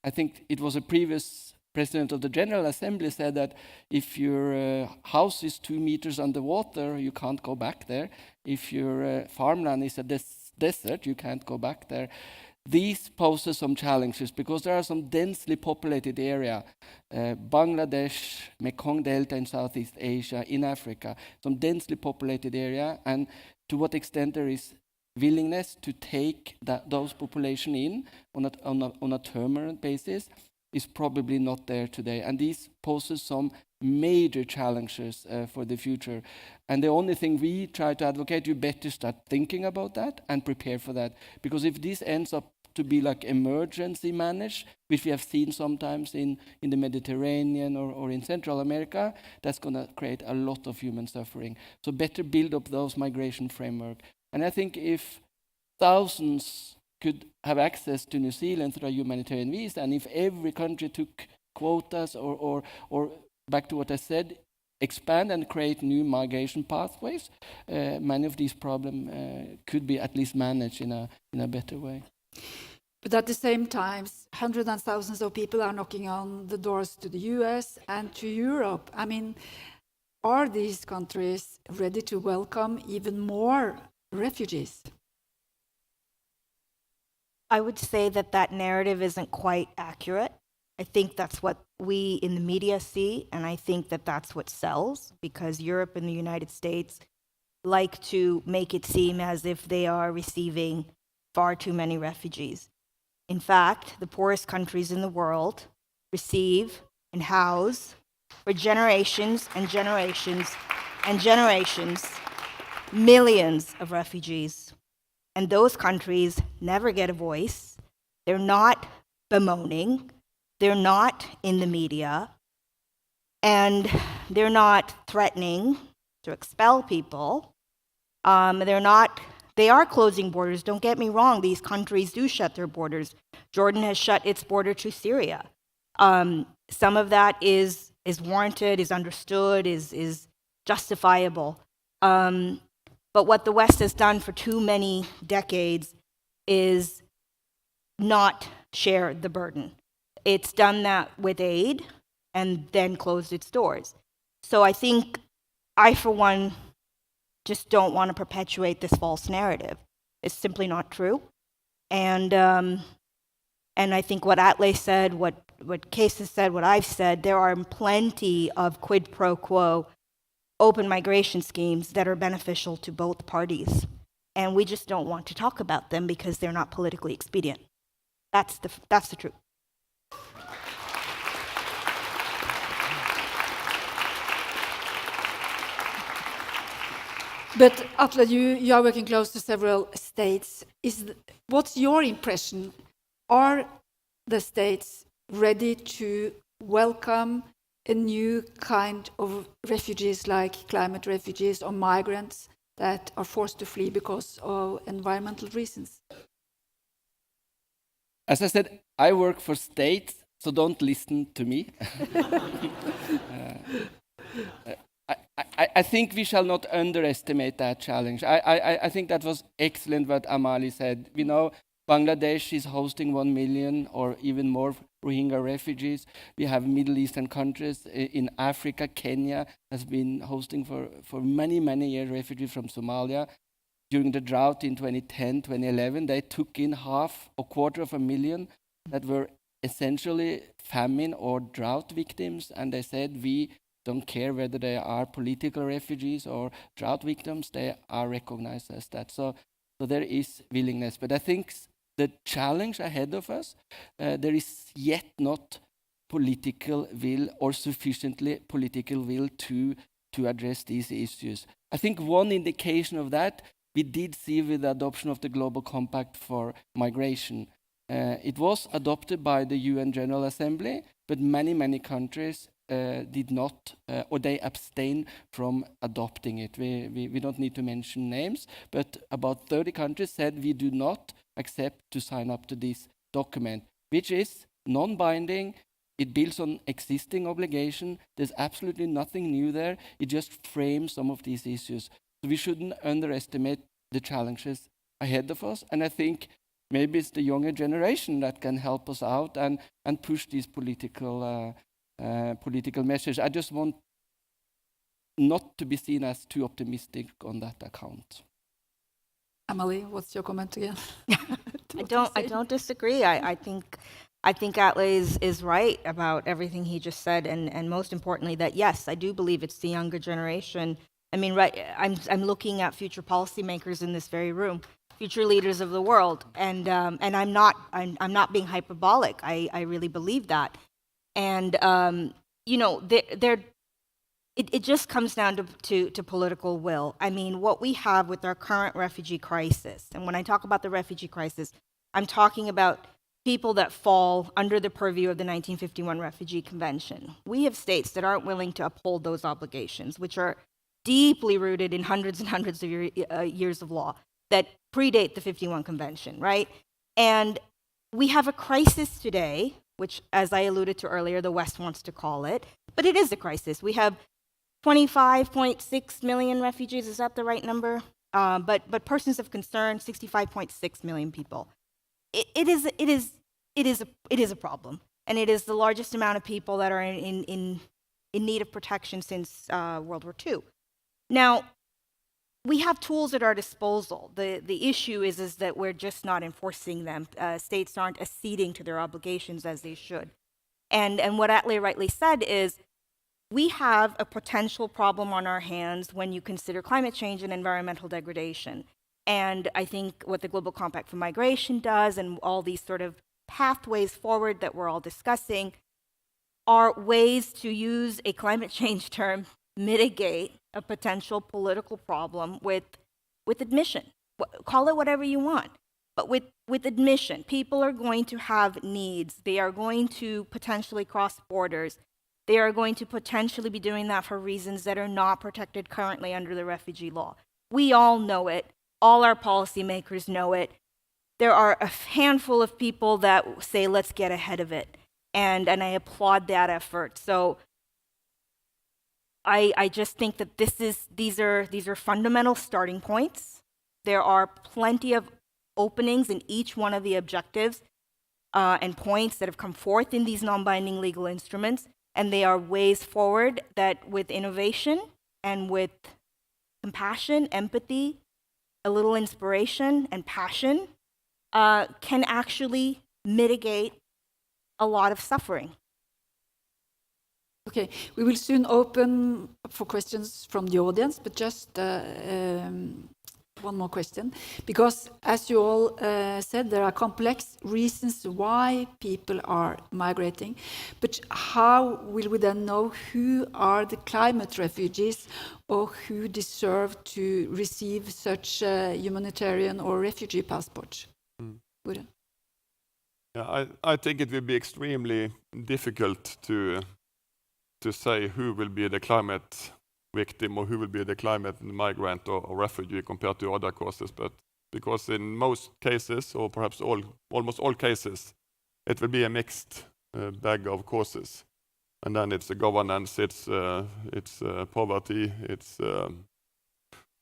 I think it was a previous president of the General Assembly said that if your house is 2 meters underwater, you can't go back there. If your farmland is a desert, you can't go back there. These poses some challenges because there are some densely populated areas, Bangladesh, Mekong Delta in Southeast Asia, in Africa, some densely populated area, and to what extent there is willingness to take those population in on a permanent basis is probably not there today. And this poses some major challenges for the future. And the only thing we try to advocate, you better start thinking about that and prepare for that. Because if this ends up to be like emergency managed, which we have seen sometimes in the Mediterranean or in Central America, that's going to create a lot of human suffering. So better build up those migration framework. And I think if thousands could have access to New Zealand through a humanitarian visa, and if every country took quotas or back to what I said, expand and create new migration pathways, many of these problems could be at least managed in a better way. But at the same time, hundreds and thousands of people are knocking on the doors to the US and to Europe. I mean, are these countries ready to welcome even more refugees? I would say that narrative isn't quite accurate. I think that's what we in the media see, and I think that that's what sells, because Europe and the United States like to make it seem as if they are receiving far too many refugees. In fact, the poorest countries in the world receive and house for generations and generations and generations millions of refugees. And those countries never get a voice. They're not bemoaning. They're not in the media. And they're not threatening to expel people. They are closing borders. Don't get me wrong, these countries do shut their borders. Jordan has shut its border to Syria. Some of that is warranted, is understood, is justifiable. But what the West has done for too many decades is not share the burden. It's done that with aid and then closed its doors. So I think I, for one, just don't want to perpetuate this false narrative. It's simply not true. And I think what Atle said, what Kees has said, what I've said, there are plenty of quid pro quo open migration schemes that are beneficial to both parties. And we just don't want to talk about them because they're not politically expedient. That's the truth. But Atle, you are working close to several states. What's your impression? Are the states ready to welcome a new kind of refugees, like climate refugees or migrants that are forced to flee because of environmental reasons? As I said, I work for states, so don't listen to me. I think we shall not underestimate that challenge. I think that was excellent what Amali said. We know Bangladesh is hosting 1 million or even more Rohingya refugees. We have Middle Eastern countries. In Africa, Kenya has been hosting for many, many years refugees from Somalia. During the drought in 2010, 2011, they took in a quarter of a million that were essentially famine or drought victims. And they said, we don't care whether they are political refugees or drought victims, they are recognized as that. So there is willingness. But I think the challenge ahead of us, there is yet not political will or sufficiently political will to address these issues. I think one indication of that we did see with the adoption of the Global Compact for Migration. It was adopted by the UN General Assembly, but many, many countries did not, or they abstained from adopting it. We don't need to mention names, but about 30 countries said we do not accept to sign up to this document, which is non-binding. It builds on existing obligation. There's absolutely nothing new there. It just frames some of these issues. So we shouldn't underestimate the challenges ahead of us. And I think maybe it's the younger generation that can help us out and push these political message. I just want not to be seen as too optimistic on that account. Amalie, what's your comment again? I don't disagree. I think Atle is right about everything he just said, and most importantly that yes, I do believe it's the younger generation. I mean, right? I'm looking at future policymakers in this very room, future leaders of the world, and I'm not being hyperbolic. I really believe that. And it just comes down to political will. I mean, what we have with our current refugee crisis, and when I talk about the refugee crisis, I'm talking about people that fall under the purview of the 1951 Refugee Convention. We have states that aren't willing to uphold those obligations, which are deeply rooted in hundreds and hundreds of years of law that predate the 51 Convention, right? And we have a crisis today, which, as I alluded to earlier, the West wants to call it, but it is a crisis. We have 25.6 million refugees, is that the right number? But persons of concern, 65.6 million people. It is a problem, and it is the largest amount of people that are in need of protection since World War II. Now, we have tools at our disposal. The issue is that we're just not enforcing them. States aren't acceding to their obligations as they should. And what Atle rightly said is, we have a potential problem on our hands when you consider climate change and environmental degradation. And I think what the Global Compact for Migration does and all these sort of pathways forward that we're all discussing are ways to use a climate change term, mitigate a potential political problem with admission. Call it whatever you want, but with admission. People are going to have needs. They are going to potentially cross borders. they are going to potentially be doing that for reasons that are not protected currently under the refugee law. We all know it. All our policymakers know it. There are a handful of people that say, let's get ahead of it. And I applaud that effort. So I just think that these are fundamental starting points. There are plenty of openings in each one of the objectives and points that have come forth in these non-binding legal instruments, and they are ways forward that with innovation and with compassion, empathy, a little inspiration and passion can actually mitigate a lot of suffering. Okay, we will soon open up for questions from the audience, but just one more question. Because as you all said, there are complex reasons why people are migrating. But how will we then know who are the climate refugees or who deserve to receive such humanitarian or refugee passports? Gudrun? Yeah, I think it will be extremely difficult to say who will be the climate victim or who will be the climate migrant or refugee compared to other causes, but because in most cases, or perhaps almost all cases, it will be a mixed bag of causes. And then it's the governance, it's poverty, it's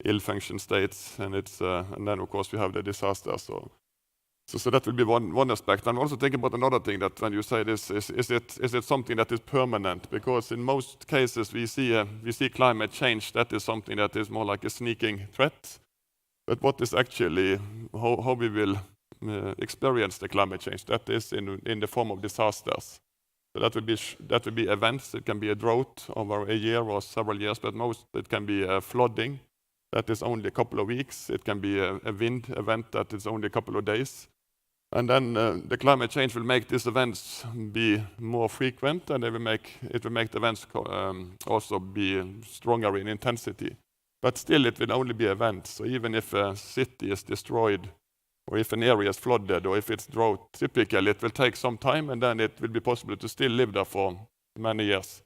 ill-functioned states, and then of course we have the disasters. So that will be one aspect. I'm also thinking about another thing, that when you say this, is it something that is permanent? Because in most cases we see climate change, that is something that is more like a sneaking threat. But what is actually how we will experience the climate change? That is in the form of disasters. So that will be events. It can be a drought over a year or several years, but most it can be flooding. That is only a couple of weeks. It can be a wind event that is only a couple of days. And then the climate change will make these events be more frequent, and it will make the events also be stronger in intensity. But still, it will only be events. So even if a city is destroyed, or if an area is flooded, or if it's drought, typically it will take some time, and then it will be possible to still live there for many years.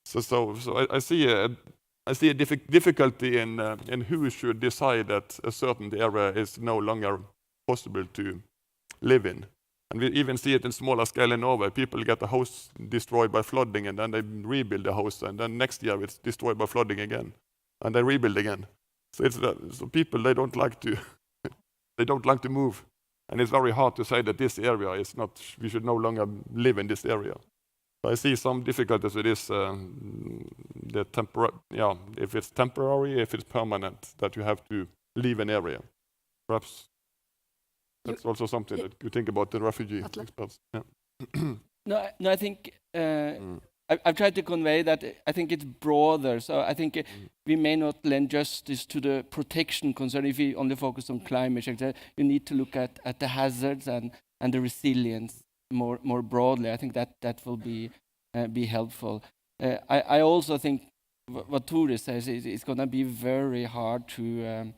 So I see a difficulty in who should decide that a certain area is no longer possible to live in. And we even see it in smaller scale in Norway. People get a house destroyed by flooding, and then they rebuild the house, and then next year it's destroyed by flooding again, and they rebuild again. So people, they don't like to move, and it's very hard to say that this area is not. We should no longer live in this area. So I see some difficulties with this. If it's temporary, if it's permanent, that you have to leave an area. Perhaps that's also something that you think about the refugee experts. Yeah. No, I think I've tried to convey that I think it's broader. So I think we may not lend justice to the protection concern if we only focus on climate change. You need to look at the hazards and the resilience more broadly. I think that will be helpful. I also think what Tore says is it's going to be very hard to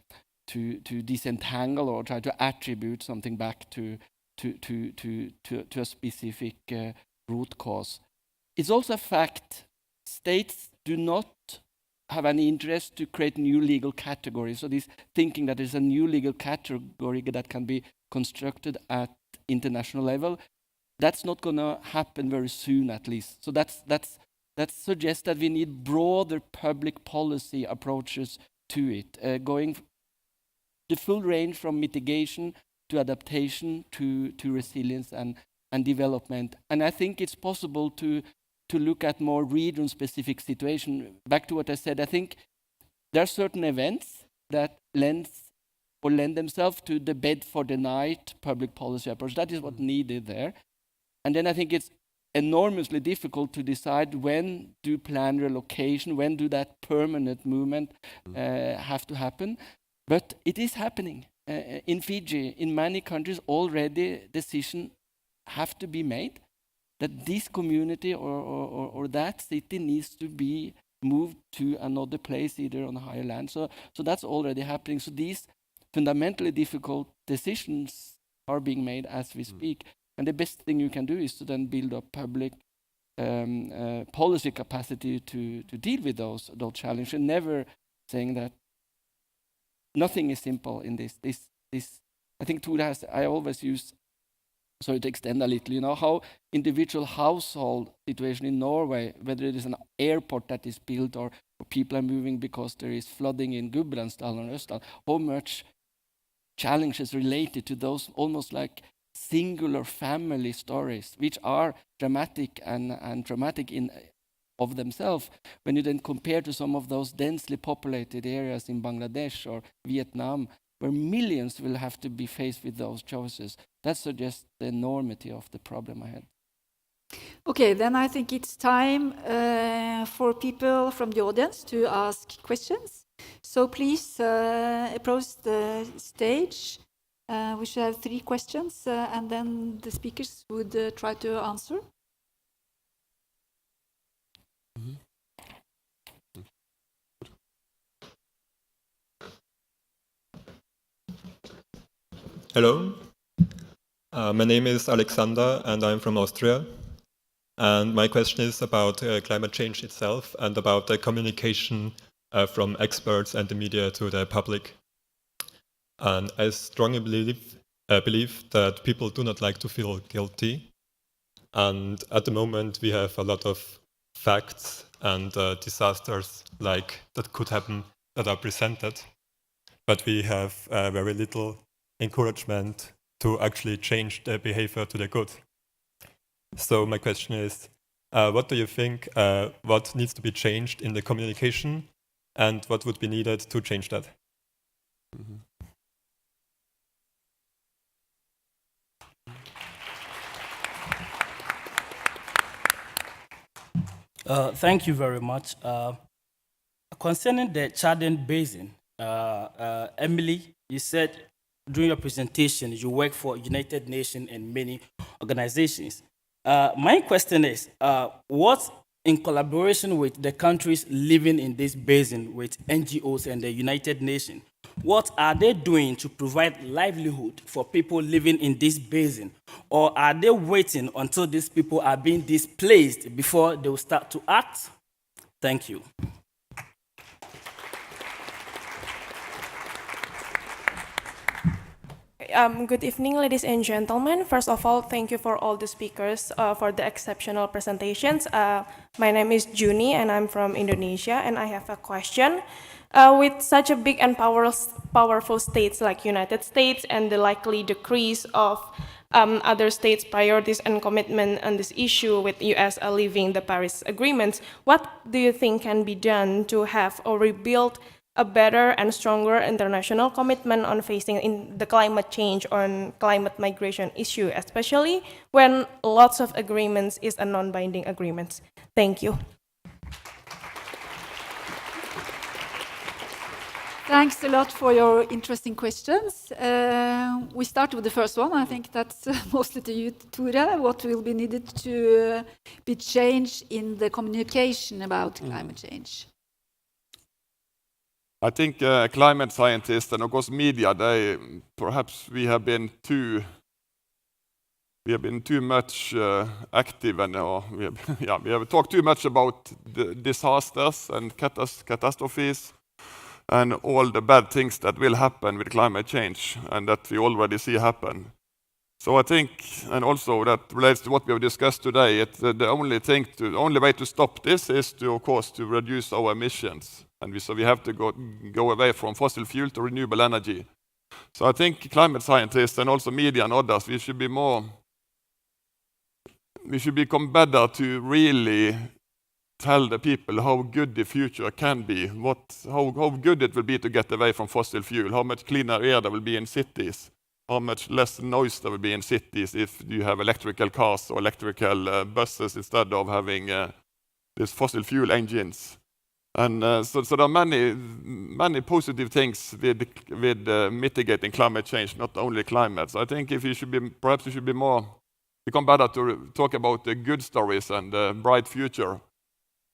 disentangle or try to attribute something back to a specific root cause. It's also a fact states do not have any interest to create new legal categories. So this thinking that there's a new legal category that can be constructed at international level, that's not going to happen very soon, at least. So that suggests that we need broader public policy approaches to it, going the full range from mitigation to adaptation to resilience and development. And I think it's possible to look at more region-specific situations. Back to what I said, I think there are certain events that lend themselves to the bed for the night public policy approach. That is what's needed there. And then I think it's enormously difficult to decide when do planned relocation, when do that permanent movement have to happen. But it is happening. In Fiji, in many countries already, decisions have to be made that this community or that city needs to be moved to another place, either on higher land. So that's already happening. So these fundamentally difficult decisions are being made as we speak. And the best thing you can do is to then build up public policy capacity to deal with those challenges, and never saying that nothing is simple in this. I think Tura I always use, sorry to extend a little, how individual household situation in Norway, whether it is an airport that is built or people are moving because there is flooding in Gudbrandsdalen or Østland, how much challenges related to those almost like singular family stories, which are dramatic and dramatic in of themselves. When you then compare to some of those densely populated areas in Bangladesh or Vietnam, where millions will have to be faced with those choices, that suggests the enormity of the problem ahead. Okay, then I think it's time for people from the audience to ask questions. So please approach the stage. We should have 3 questions, and then the speakers would try to answer. Hello, my name is Alexander and I'm from Austria. And my question is about climate change itself and about the communication from experts and the media to the public. And I strongly believe that people do not like to feel guilty. And at the moment we have a lot of facts and disasters like that could happen that are presented, but we have very little encouragement to actually change the behavior to the good. So my question is, what do you think, what needs to be changed in the communication and what would be needed to change that? Thank you very much. Concerning the Chaden Basin, Emily, you said during your presentation you work for United Nations and many organizations. My question is, what, in collaboration with the countries living in this basin, with NGOs and the United Nations, what are they doing to provide livelihood for people living in this basin? Or are they waiting until these people are being displaced before they will start to act? Thank you. Good evening, ladies and gentlemen. First of all, thank you for all the speakers for the exceptional presentations. My name is Juni and I'm from Indonesia, and I have a question. With such a big and powerful states like United States and the likely decrease of other states' priorities and commitment on this issue, with US leaving the Paris Agreement, what do you think can be done to have or rebuild a better and stronger international commitment on facing in the climate change or climate migration issue, especially when lots of agreements is a non-binding agreements? Thank you. Thanks a lot for your interesting questions. We start with the first one. I think that's mostly to you, Tura. What will be needed to be changed in the communication about climate change? I think climate scientists and of course media, we have been too much active, and we have talked too much about the disasters and catastrophes and all the bad things that will happen with climate change and that we already see happen. So I think, and also that relates to what we have discussed today, the only way to stop this is to, of course, to reduce our emissions. And so we have to go away from fossil fuel to renewable energy. So I think climate scientists and also media and others, we should become better to really tell the people how good the future can be, how good it will be to get away from fossil fuel, how much cleaner air there will be in cities, how much less noise there will be in cities if you have electrical cars or electrical buses instead of having these fossil fuel engines. And so there are many positive things with mitigating climate change, not only climate. So I think perhaps we should become better to talk about the good stories and the bright future.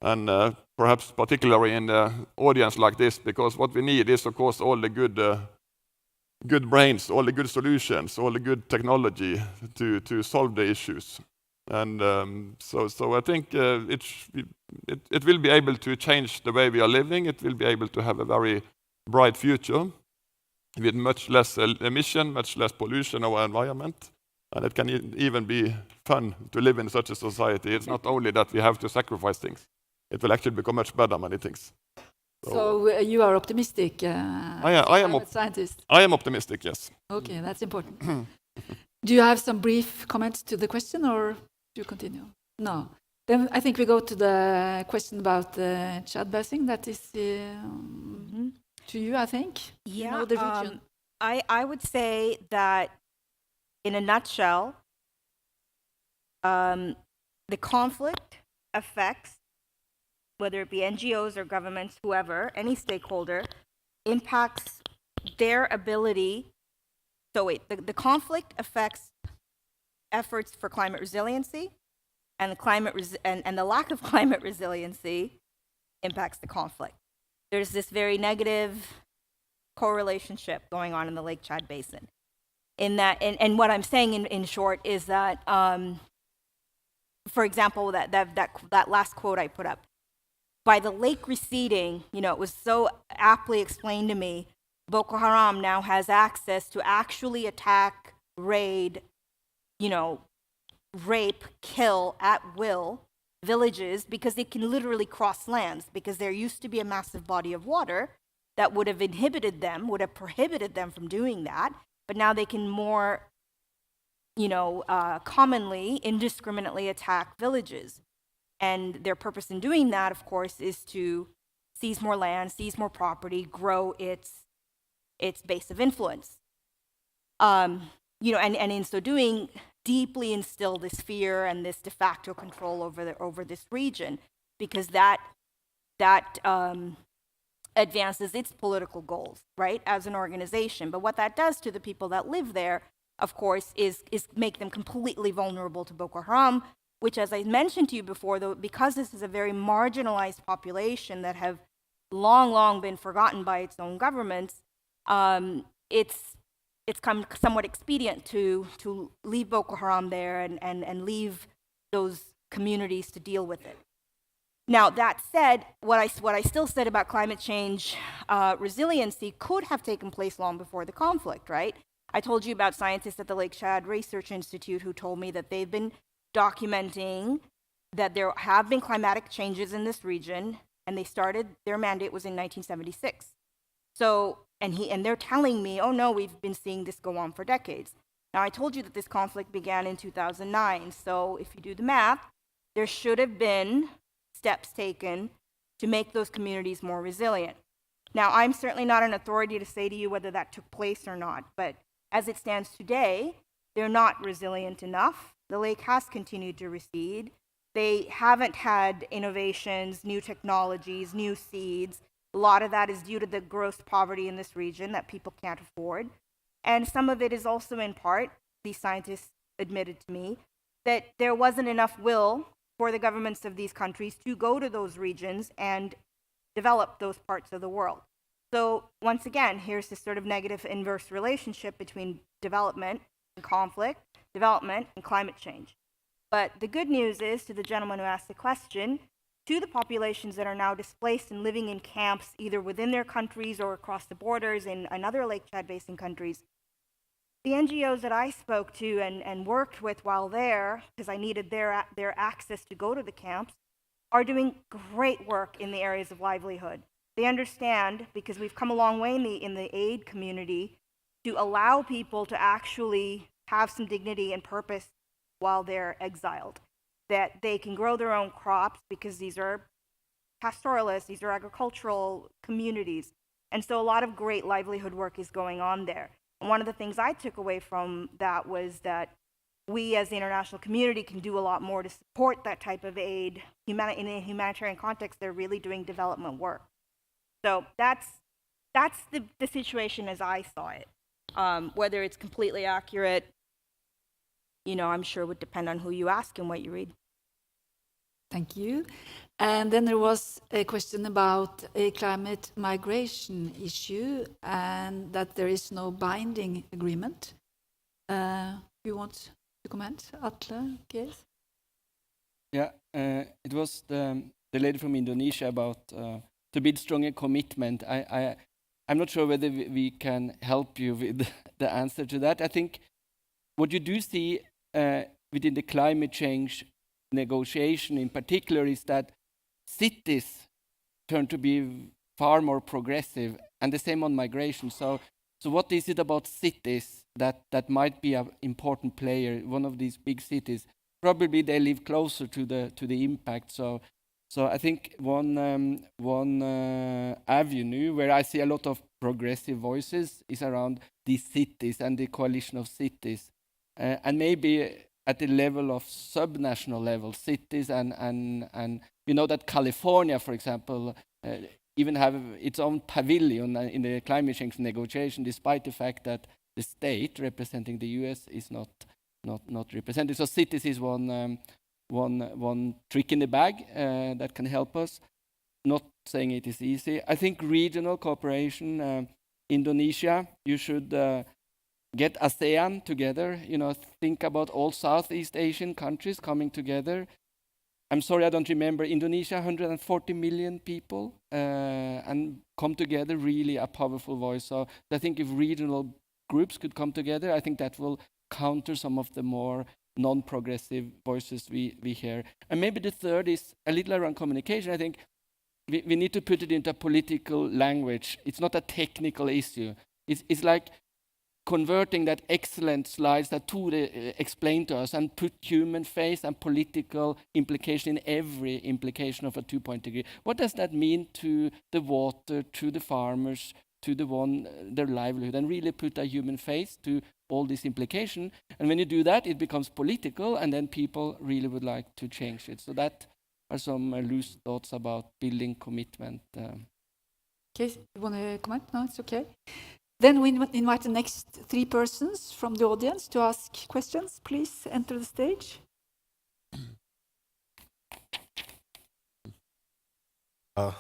And perhaps particularly in an audience like this, because what we need is, of course, all the good brains, all the good solutions, all the good technology to solve the issues. And so I think it will be able to change the way we are living. It will be able to have a very bright future with much less emission, much less pollution of our environment. And it can even be fun to live in such a society. It's not only that we have to sacrifice things. It will actually become much better, many things. So you are optimistic, scientist? I am optimistic, yes. Okay, that's important. Do you have some brief comments to the question, or do you continue? No. Then I think we go to the question about Chad Basin. That is to you, I think. Yeah, you know the region. I would say that, in a nutshell, the conflict affects, whether it be NGOs or governments, whoever, any stakeholder, impacts their ability. So wait, the conflict affects efforts for climate resiliency, and the lack of climate resiliency impacts the conflict. There's this very negative correlationship going on in the Lake Chad Basin. In that, and what I'm saying in short is that, for example, that last quote I put up, by the lake receding, it was so aptly explained to me, Boko Haram now has access to actually attack, raid, rape, kill at will villages, because they can literally cross lands, because there used to be a massive body of water that would have prohibited them from doing that, but now they can more, commonly, indiscriminately attack villages. And their purpose in doing that, of course, is to seize more land, seize more property, grow its base of influence. And in so doing, deeply instill this fear and this de facto control over this region, because that advances its political goals, right, as an organization. But what that does to the people that live there, of course, is make them completely vulnerable to Boko Haram, which, as I mentioned to you before, though, because this is a very marginalized population that have long been forgotten by its own governments, it's come somewhat expedient to leave Boko Haram there and leave those communities to deal with it. Now, that said, what I still said about climate change resiliency could have taken place long before the conflict, right? I told you about scientists at the Lake Chad Research Institute who told me that they've been documenting that there have been climatic changes in this region, and their mandate was in 1976. So, and they're telling me, oh no, we've been seeing this go on for decades. Now, I told you that this conflict began in 2009, so if you do the math, there should have been steps taken to make those communities more resilient. Now, I'm certainly not an authority to say to you whether that took place or not, but as it stands today, they're not resilient enough. The lake has continued to recede. They haven't had innovations, new technologies, new seeds. A lot of that is due to the gross poverty in this region that people can't afford. And some of it is also in part, these scientists admitted to me, that there wasn't enough will for the governments of these countries to go to those regions and develop those parts of the world. So once again, here's this sort of negative inverse relationship between development and conflict, development and climate change. But the good news is, to the gentleman who asked the question, to the populations that are now displaced and living in camps either within their countries or across the borders in other Lake Chad Basin countries, the NGOs that I spoke to and worked with while there, because I needed their access to go to the camps, are doing great work in the areas of livelihood. They understand, because we've come a long way in the aid community, to allow people to actually have some dignity and purpose while they're exiled. That they can grow their own crops, because these are pastoralists, these are agricultural communities. And so a lot of great livelihood work is going on there. And one of the things I took away from that was that we as the international community can do a lot more to support that type of aid. In a humanitarian context, they're really doing development work. So that's the situation as I saw it. Whether it's completely accurate, I'm sure would depend on who you ask and what you read. Thank you. And then there was a question about a climate migration issue and that there is no binding agreement. You want to comment, Atle? Yes. Yeah, it was the lady from Indonesia about to build stronger commitment. I'm not sure whether we can help you with the answer to that. I think what you do see within the climate change negotiation in particular is that cities turn to be far more progressive, and the same on migration. So what is it about cities that might be an important player, one of these big cities? Probably they live closer to the impact. So I think one avenue where I see a lot of progressive voices is around these cities and the coalition of cities, and maybe at the level of subnational level, cities and we know that California, for example, even have its own pavilion in the climate change negotiation, despite the fact that the state representing the US is not represented. So cities is one trick in the bag that can help us. Not saying it is easy. I think regional cooperation, Indonesia, you should get ASEAN together, think about all Southeast Asian countries coming together. I'm sorry, I don't remember. Indonesia, 140 million people, and come together, really a powerful voice. So I think if regional groups could come together, I think that will counter some of the more non-progressive voices we hear. And maybe the third is a little around communication. I think we need to put it into political language. It's not a technical issue. It's like converting that excellent slides that Ture explained to us and put human face and political implication in every implication of a 2-point degree. What does that mean to the water, to the farmers, to their livelihood, and really put a human face to all this implication? And when you do that, it becomes political, and then people really would like to change it. So that are some loose thoughts about building commitment. Okay, you want to comment? No, it's okay. Then we invite the next 3 persons from the audience to ask questions. Please enter the stage. I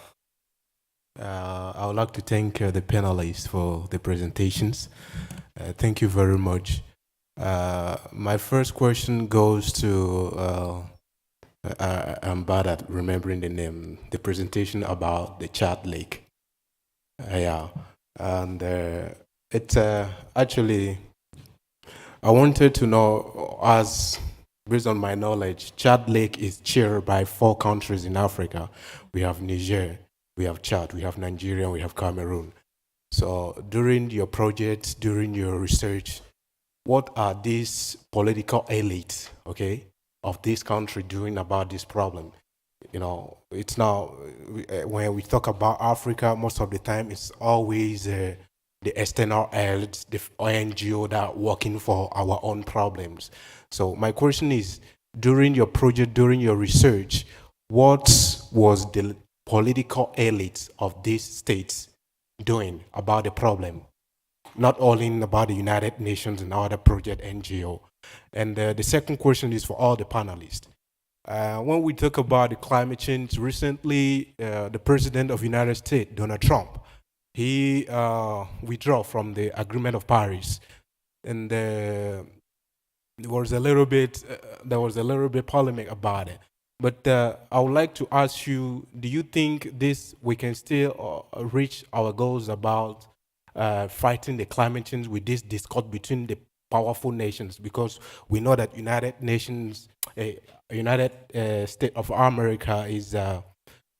would like to thank the panelists for the presentations. Thank you very much. My first question goes to, I'm bad at remembering the name, the presentation about the Chad Lake. Yeah. And it's actually, I wanted to know, based on my knowledge, Chad Lake is shared by 4 countries in Africa. We have Niger, we have Chad, we have Nigeria, and we have Cameroon. So during your project, during your research, what are these political elites, of this country doing about this problem? It's now, when we talk about Africa, most of the time it's always the external aids, the NGO that are working for our own problems. So my question is, during your project, during your research, what was the political elites of these states doing about the problem? Not only about the United Nations and other project NGO. And the second question is for all the panelists. When we talk about the climate change, recently the President of the United States, Donald Trump, he withdrew from the Agreement of Paris, and there was a little bit polemic about it. But I would like to ask you: do you think we can still reach our goals about fighting the climate change with this discord between the powerful nations? Because we know that United States of America is a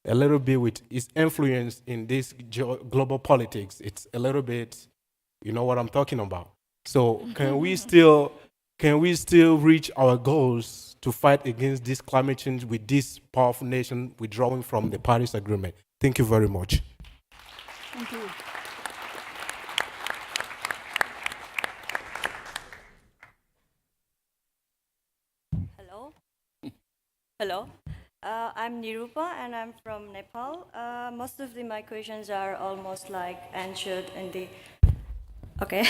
little bit with its influence in this global politics. It's a little bit, you know what I'm talking about. So can we still reach our goals to fight against this climate change with this powerful nation withdrawing from the Paris Agreement? Thank you very much. Thank you. Hello, I'm Nirupa and I'm from Nepal. Most of my questions are almost like answered in the... Okay.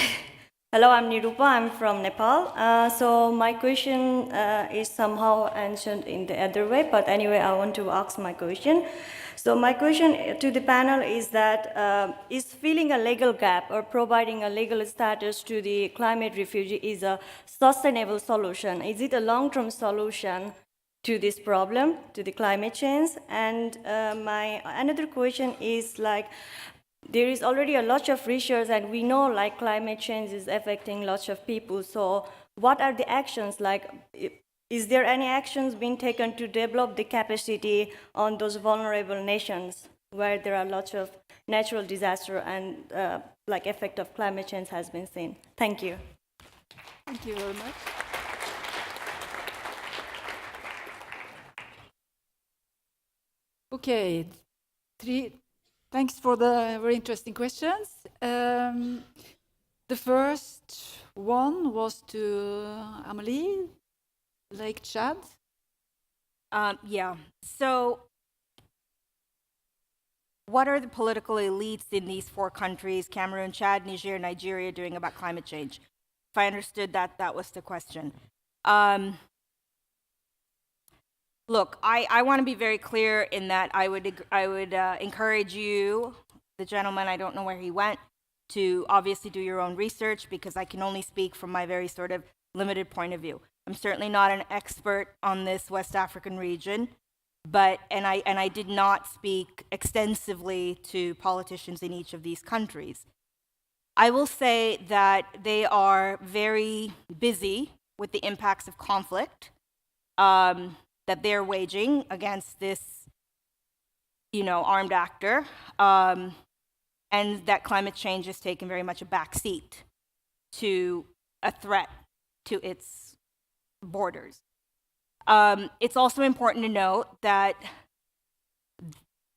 Hello, I'm Nirupa, I'm from Nepal. So my question is somehow answered in the other way, but anyway, I want to ask my question. So my question to the panel is that is filling a legal gap or providing a legal status to the climate refugee is a sustainable solution? Is it a long-term solution to this problem, to the climate change. And my another question is like, there is already a lot of research and we know like climate change is affecting lots of people. So what are the actions, like, is there any actions being taken to develop the capacity on those vulnerable nations where there are lots of natural disaster and like effect of climate change has been seen? Thank you. Thank you very much. Okay, thanks for the very interesting questions. The first one was to Amelie, Lake Chad. Yeah. So, what are the political elites in these 4 countries, Cameroon, Chad, Niger, Nigeria, doing about climate change? If I understood that, that was the question. Look, I want to be very clear in that I would encourage you, the gentleman, I don't know where he went, to obviously do your own research, because I can only speak from my very sort of limited point of view. I'm certainly not an expert on this West African region, but I did not speak extensively to politicians in each of these countries. I will say that they are very busy with the impacts of conflict that they're waging against this, armed actor, and that climate change has taken very much a backseat to a threat to its borders. It's also important to note that,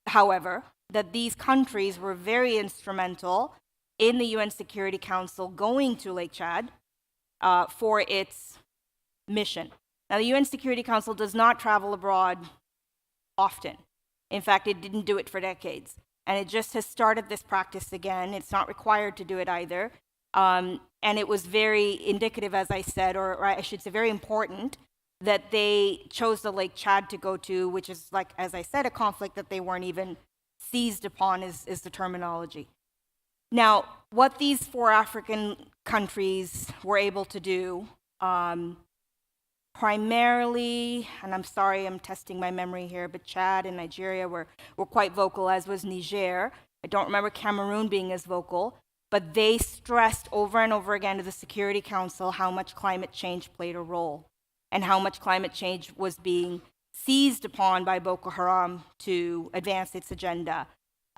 however, that these countries were very instrumental in the UN Security Council going to Lake Chad for its mission. Now, the UN Security Council does not travel abroad often. In fact, it didn't do it for decades. And it just has started this practice again. It's not required to do it either. And it was very indicative, as I said, or I should say very important, that they chose the Lake Chad to go to, which is, like, as I said, a conflict that they weren't even seized upon is the terminology. Now, what these 4 African countries were able to do, primarily, and I'm sorry, I'm testing my memory here, but Chad and Nigeria were quite vocal, as was Niger. I don't remember Cameroon being as vocal, but they stressed over and over again to the Security Council how much climate change played a role and how much climate change was being seized upon by Boko Haram to advance its agenda,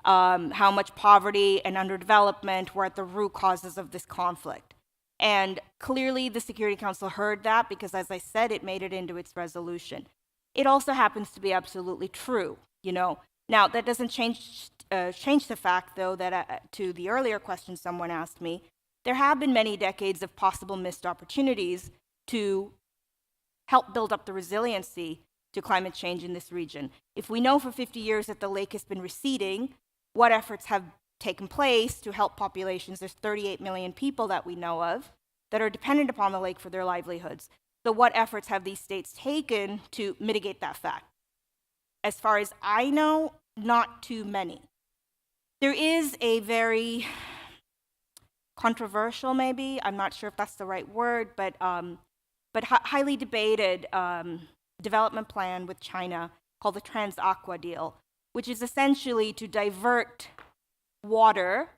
how much poverty and underdevelopment were at the root causes of this conflict. And clearly the Security Council heard that because, as I said, it made it into its resolution. It also happens to be absolutely true, Now, that doesn't change the fact, though, that to the earlier question someone asked me, there have been many decades of possible missed opportunities to help build up the resiliency to climate change in this region. If we know for 50 years that the lake has been receding, what efforts have taken place to help populations? There's 38 million people that we know of that are dependent upon the lake for their livelihoods. So what efforts have these states taken to mitigate that fact? As far as I know, not too many. There is a very controversial, maybe, I'm not sure if that's the right word, but highly debated development plan with China called the Trans-Aqua Deal, which is essentially to divert water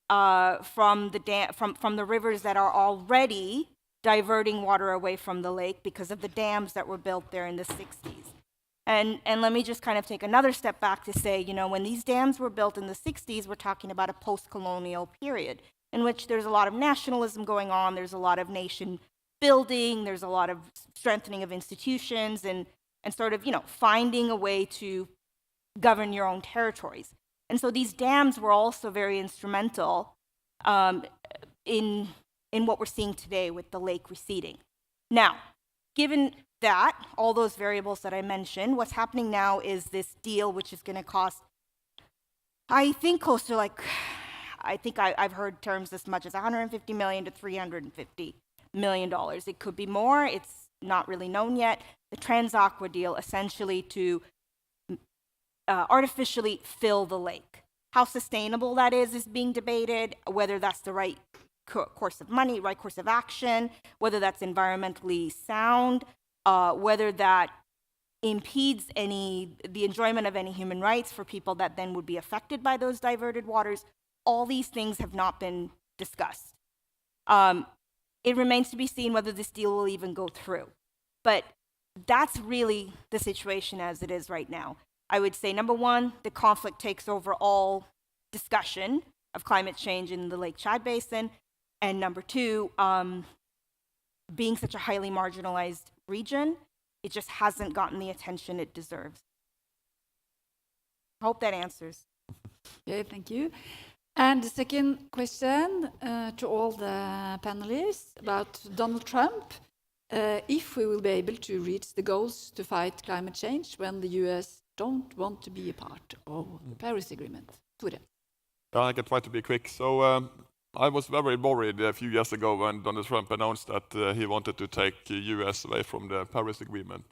from the rivers that are already diverting water away from the lake because of the dams that were built there in the 60s. And let me just kind of take another step back to say, when these dams were built in the 60s, we're talking about a post-colonial period in which there's a lot of nationalism going on, there's a lot of nation building, there's a lot of strengthening of institutions and sort of, finding a way to govern your own territories. And so these dams were also very instrumental in what we're seeing today with the lake receding. Now, given that, all those variables that I mentioned, what's happening now is this deal which is going to cost, I think, close to I've heard terms as much as $150 million to $350 million. It could be more, it's not really known yet. The Trans-Aqua Deal, essentially to artificially fill the lake. How sustainable that is being debated, whether that's the right course of money, right course of action, whether that's environmentally sound, whether that impedes the enjoyment of any human rights for people that then would be affected by those diverted waters. All these things have not been discussed. It remains to be seen whether this deal will even go through. But that's really the situation as it is right now. I would say, number one, the conflict takes over all discussion of climate change in the Lake Chad Basin. And number two, being such a highly marginalized region, it just hasn't gotten the attention it deserves. I hope that answers. Okay, thank you. And the second question to all the panelists about Donald Trump. If we will be able to reach the goals to fight climate change when the US don't want to be a part of the Paris Agreement. Tore. I can try to be quick. So I was very worried a few years ago when Donald Trump announced that he wanted to take US away from the Paris Agreement.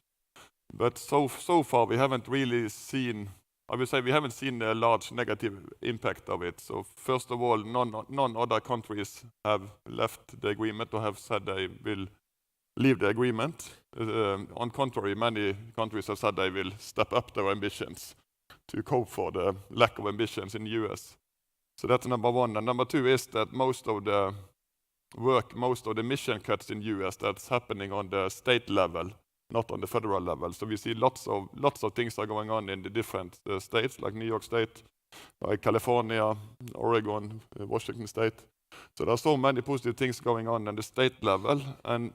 But so far we haven't really seen, I would say we haven't seen a large negative impact of it. So first of all, none other countries have left the agreement or have said they will leave the agreement. On contrary, many countries have said they will step up their ambitions to cope for the lack of ambitions in the US. So that's number one. And number two is that most of the emission cuts in the US, that's happening on the state level, not on the federal level. So we see lots of things are going on in the different states, like New York State, like California, Oregon, Washington State. So there are so many positive things going on the state level and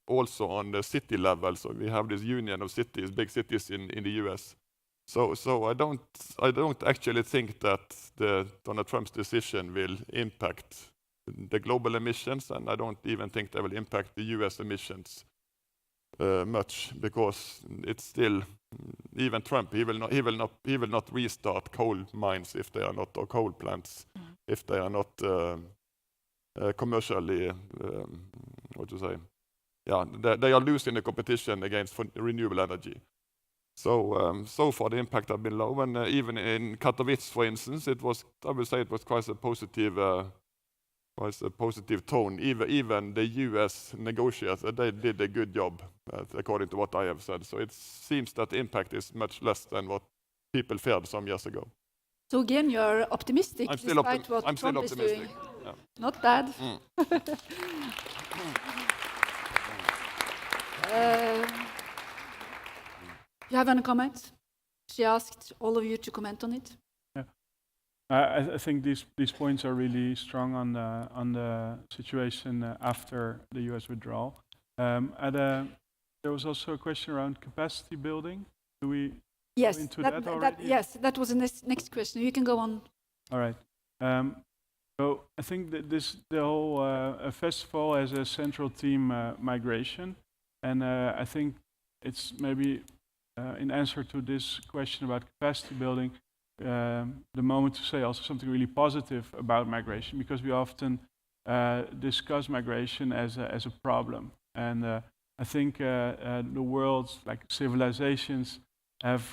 also on the city level. So we have this union of cities, big cities in the US. So I don't actually think that the Donald Trump's decision will impact the global emissions, and I don't even think they will impact the US emissions much, because it's still, even Trump, he will not restart coal mines if they are not, or coal plants if they are not commercially, what to say, yeah, they are losing the competition against renewable energy. So far the impact has been low, and even in Katowice, for instance, I would say it was quite a positive tone. Even the US negotiators, they did a good job, according to what I have said. So it seems that the impact is much less than what people feared some years ago. So again, you're optimistic despite what I'm Trump still is optimistic. doing. Yeah. Not bad. You have any comments? She asked all of you to comment on it. Yeah. I think these points are really strong on the situation after the US withdrawal. There was also a question around capacity building. Do we yes, go into that already? Yes, that was the next question. You can go on. All right. So I think that the whole festival has a central theme, migration, and I think it's maybe in answer to this question about capacity building, the moment to say also something really positive about migration, because we often discuss migration as a problem, and I think the world's civilizations have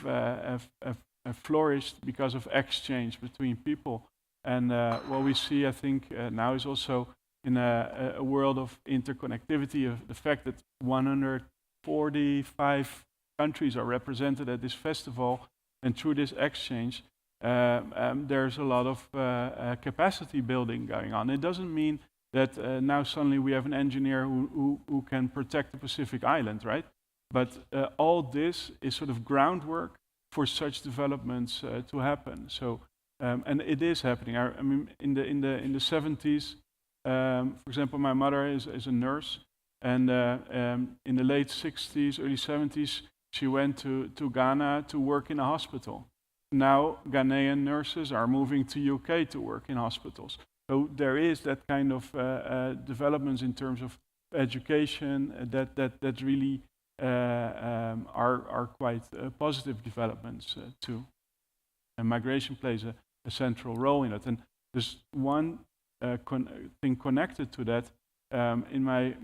flourished because of exchange between people. And what we see, I think, now is also in a world of interconnectivity, of the fact that 145 countries are represented at this festival, and through this exchange, there's a lot of capacity building going on. It doesn't mean that now suddenly we have an engineer who can protect the Pacific Island, right? But all this is sort of groundwork for such developments to happen. So. And it is happening. I mean, in the 70s, for example, my mother is a nurse, and in the late 60s, early 70s, she went to Ghana to work in a hospital. Now, Ghanaian nurses are moving to UK to work in hospitals. So there is that kind of developments in terms of education that really are quite positive developments too. And migration plays a central role in it. And there's one thing connected to that. In my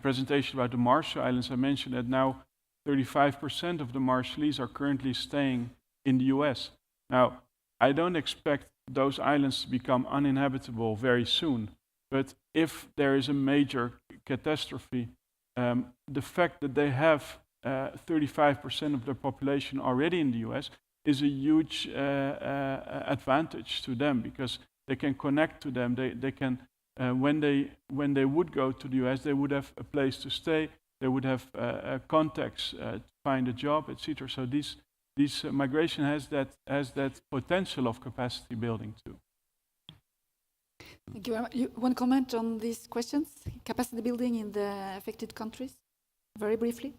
presentation about the Marshall Islands, I mentioned that now 35% of the Marshallese are currently staying in the US. Now, I don't expect those islands to become uninhabitable very soon, but if there is a major catastrophe, the fact that they have 35% of their population already in the US is a huge advantage to them, because they can connect to them. They can, when they would go to the US, they would have a place to stay. They would have contacts to find a job, etc. So this migration has that potential of capacity building too. Thank you. You want to comment on these questions? Capacity building in the affected countries, very briefly.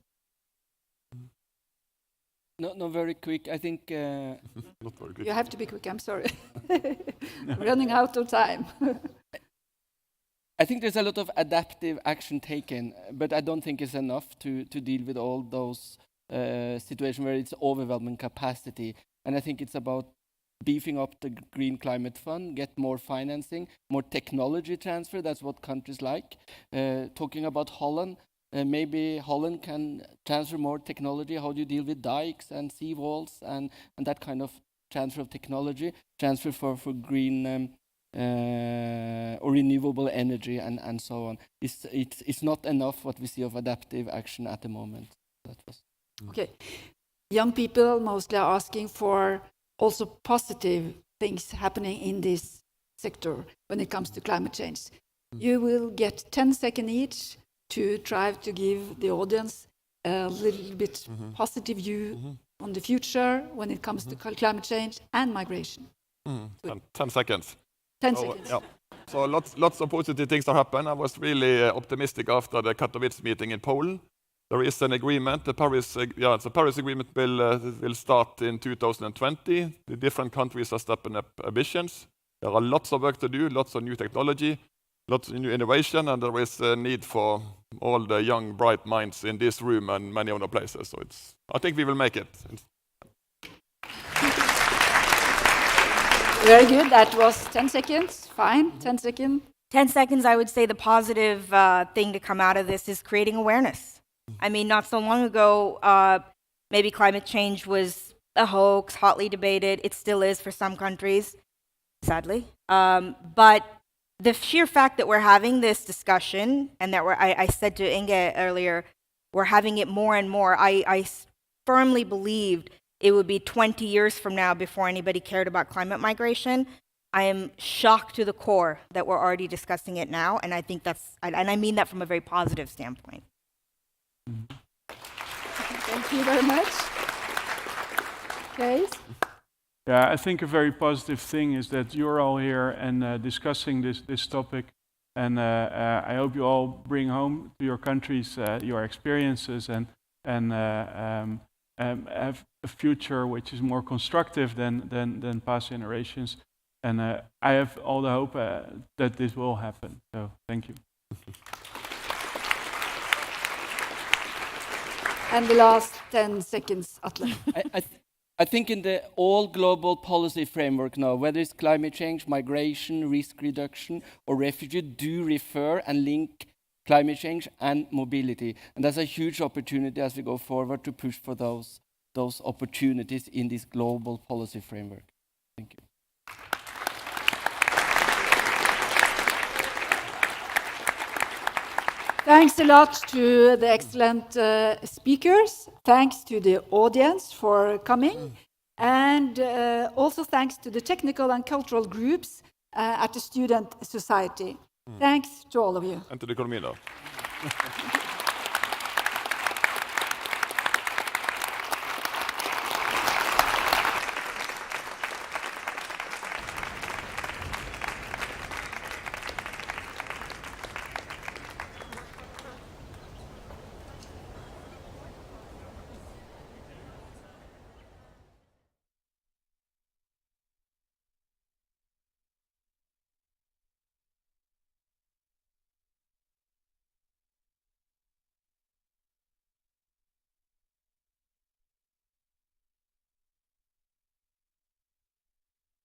No, very quick. I think. Not very good. You have to be quick. I'm sorry. Running out of time. I think there's a lot of adaptive action taken, but I don't think it's enough to deal with all those situations where it's overwhelming capacity. And I think it's about beefing up the Green Climate Fund, get more financing, more technology transfer. That's what countries like. Talking about Holland, maybe Holland can transfer more technology. How do you deal with dikes and seawalls and that kind of transfer of technology, transfer for green or renewable energy and so on. It's not enough what we see of adaptive action at the moment. That was. Okay. Young people mostly are asking for also positive things happening in this sector when it comes to climate change. You will get 10 seconds each to try to give the audience a little bit positive view on the future when it comes to climate change and migration. 10 seconds. 10 seconds. Yeah. So lots of positive things have happened. I was really optimistic after the Katowice meeting in Poland. There is an agreement. The Paris Agreement will start in 2020. The different countries are stepping up ambitions. There are lots of work to do, lots of new technology, lots of new innovation, and there is a need for all the young, bright minds in this room and many other places. So I think we will make it. Very good. That was 10 seconds. Fine. 10 seconds. 10 seconds, I would say the positive thing to come out of this is creating awareness. I mean, not so long ago, maybe climate change was a hoax, hotly debated. It still is for some countries, sadly. But the sheer fact that we're having this discussion and that I said to Inge earlier, we're having it more and more, I firmly believed it would be 20 years from now before anybody cared about climate migration. I am shocked to the core that we're already discussing it now, and I think and I mean that from a very positive standpoint. Thank you very much. Kees? Yeah, I think a very positive thing is that you're all here and discussing this topic, and I hope you all bring home to your countries your experiences and have a future which is more constructive than past generations. And I have all the hope that this will happen. So thank you. And the last 10 seconds, Atle. I think in the all global policy framework now, whether it's climate change, migration, risk reduction, or refugee, do refer and link climate change and mobility. And that's a huge opportunity as we go forward to push for those opportunities in this global policy framework. Thank you. Thanks a lot to the excellent speakers. Thanks to the audience for coming. And also thanks to the technical and cultural groups at the Student Society. Thanks to all of you. And to the Economy.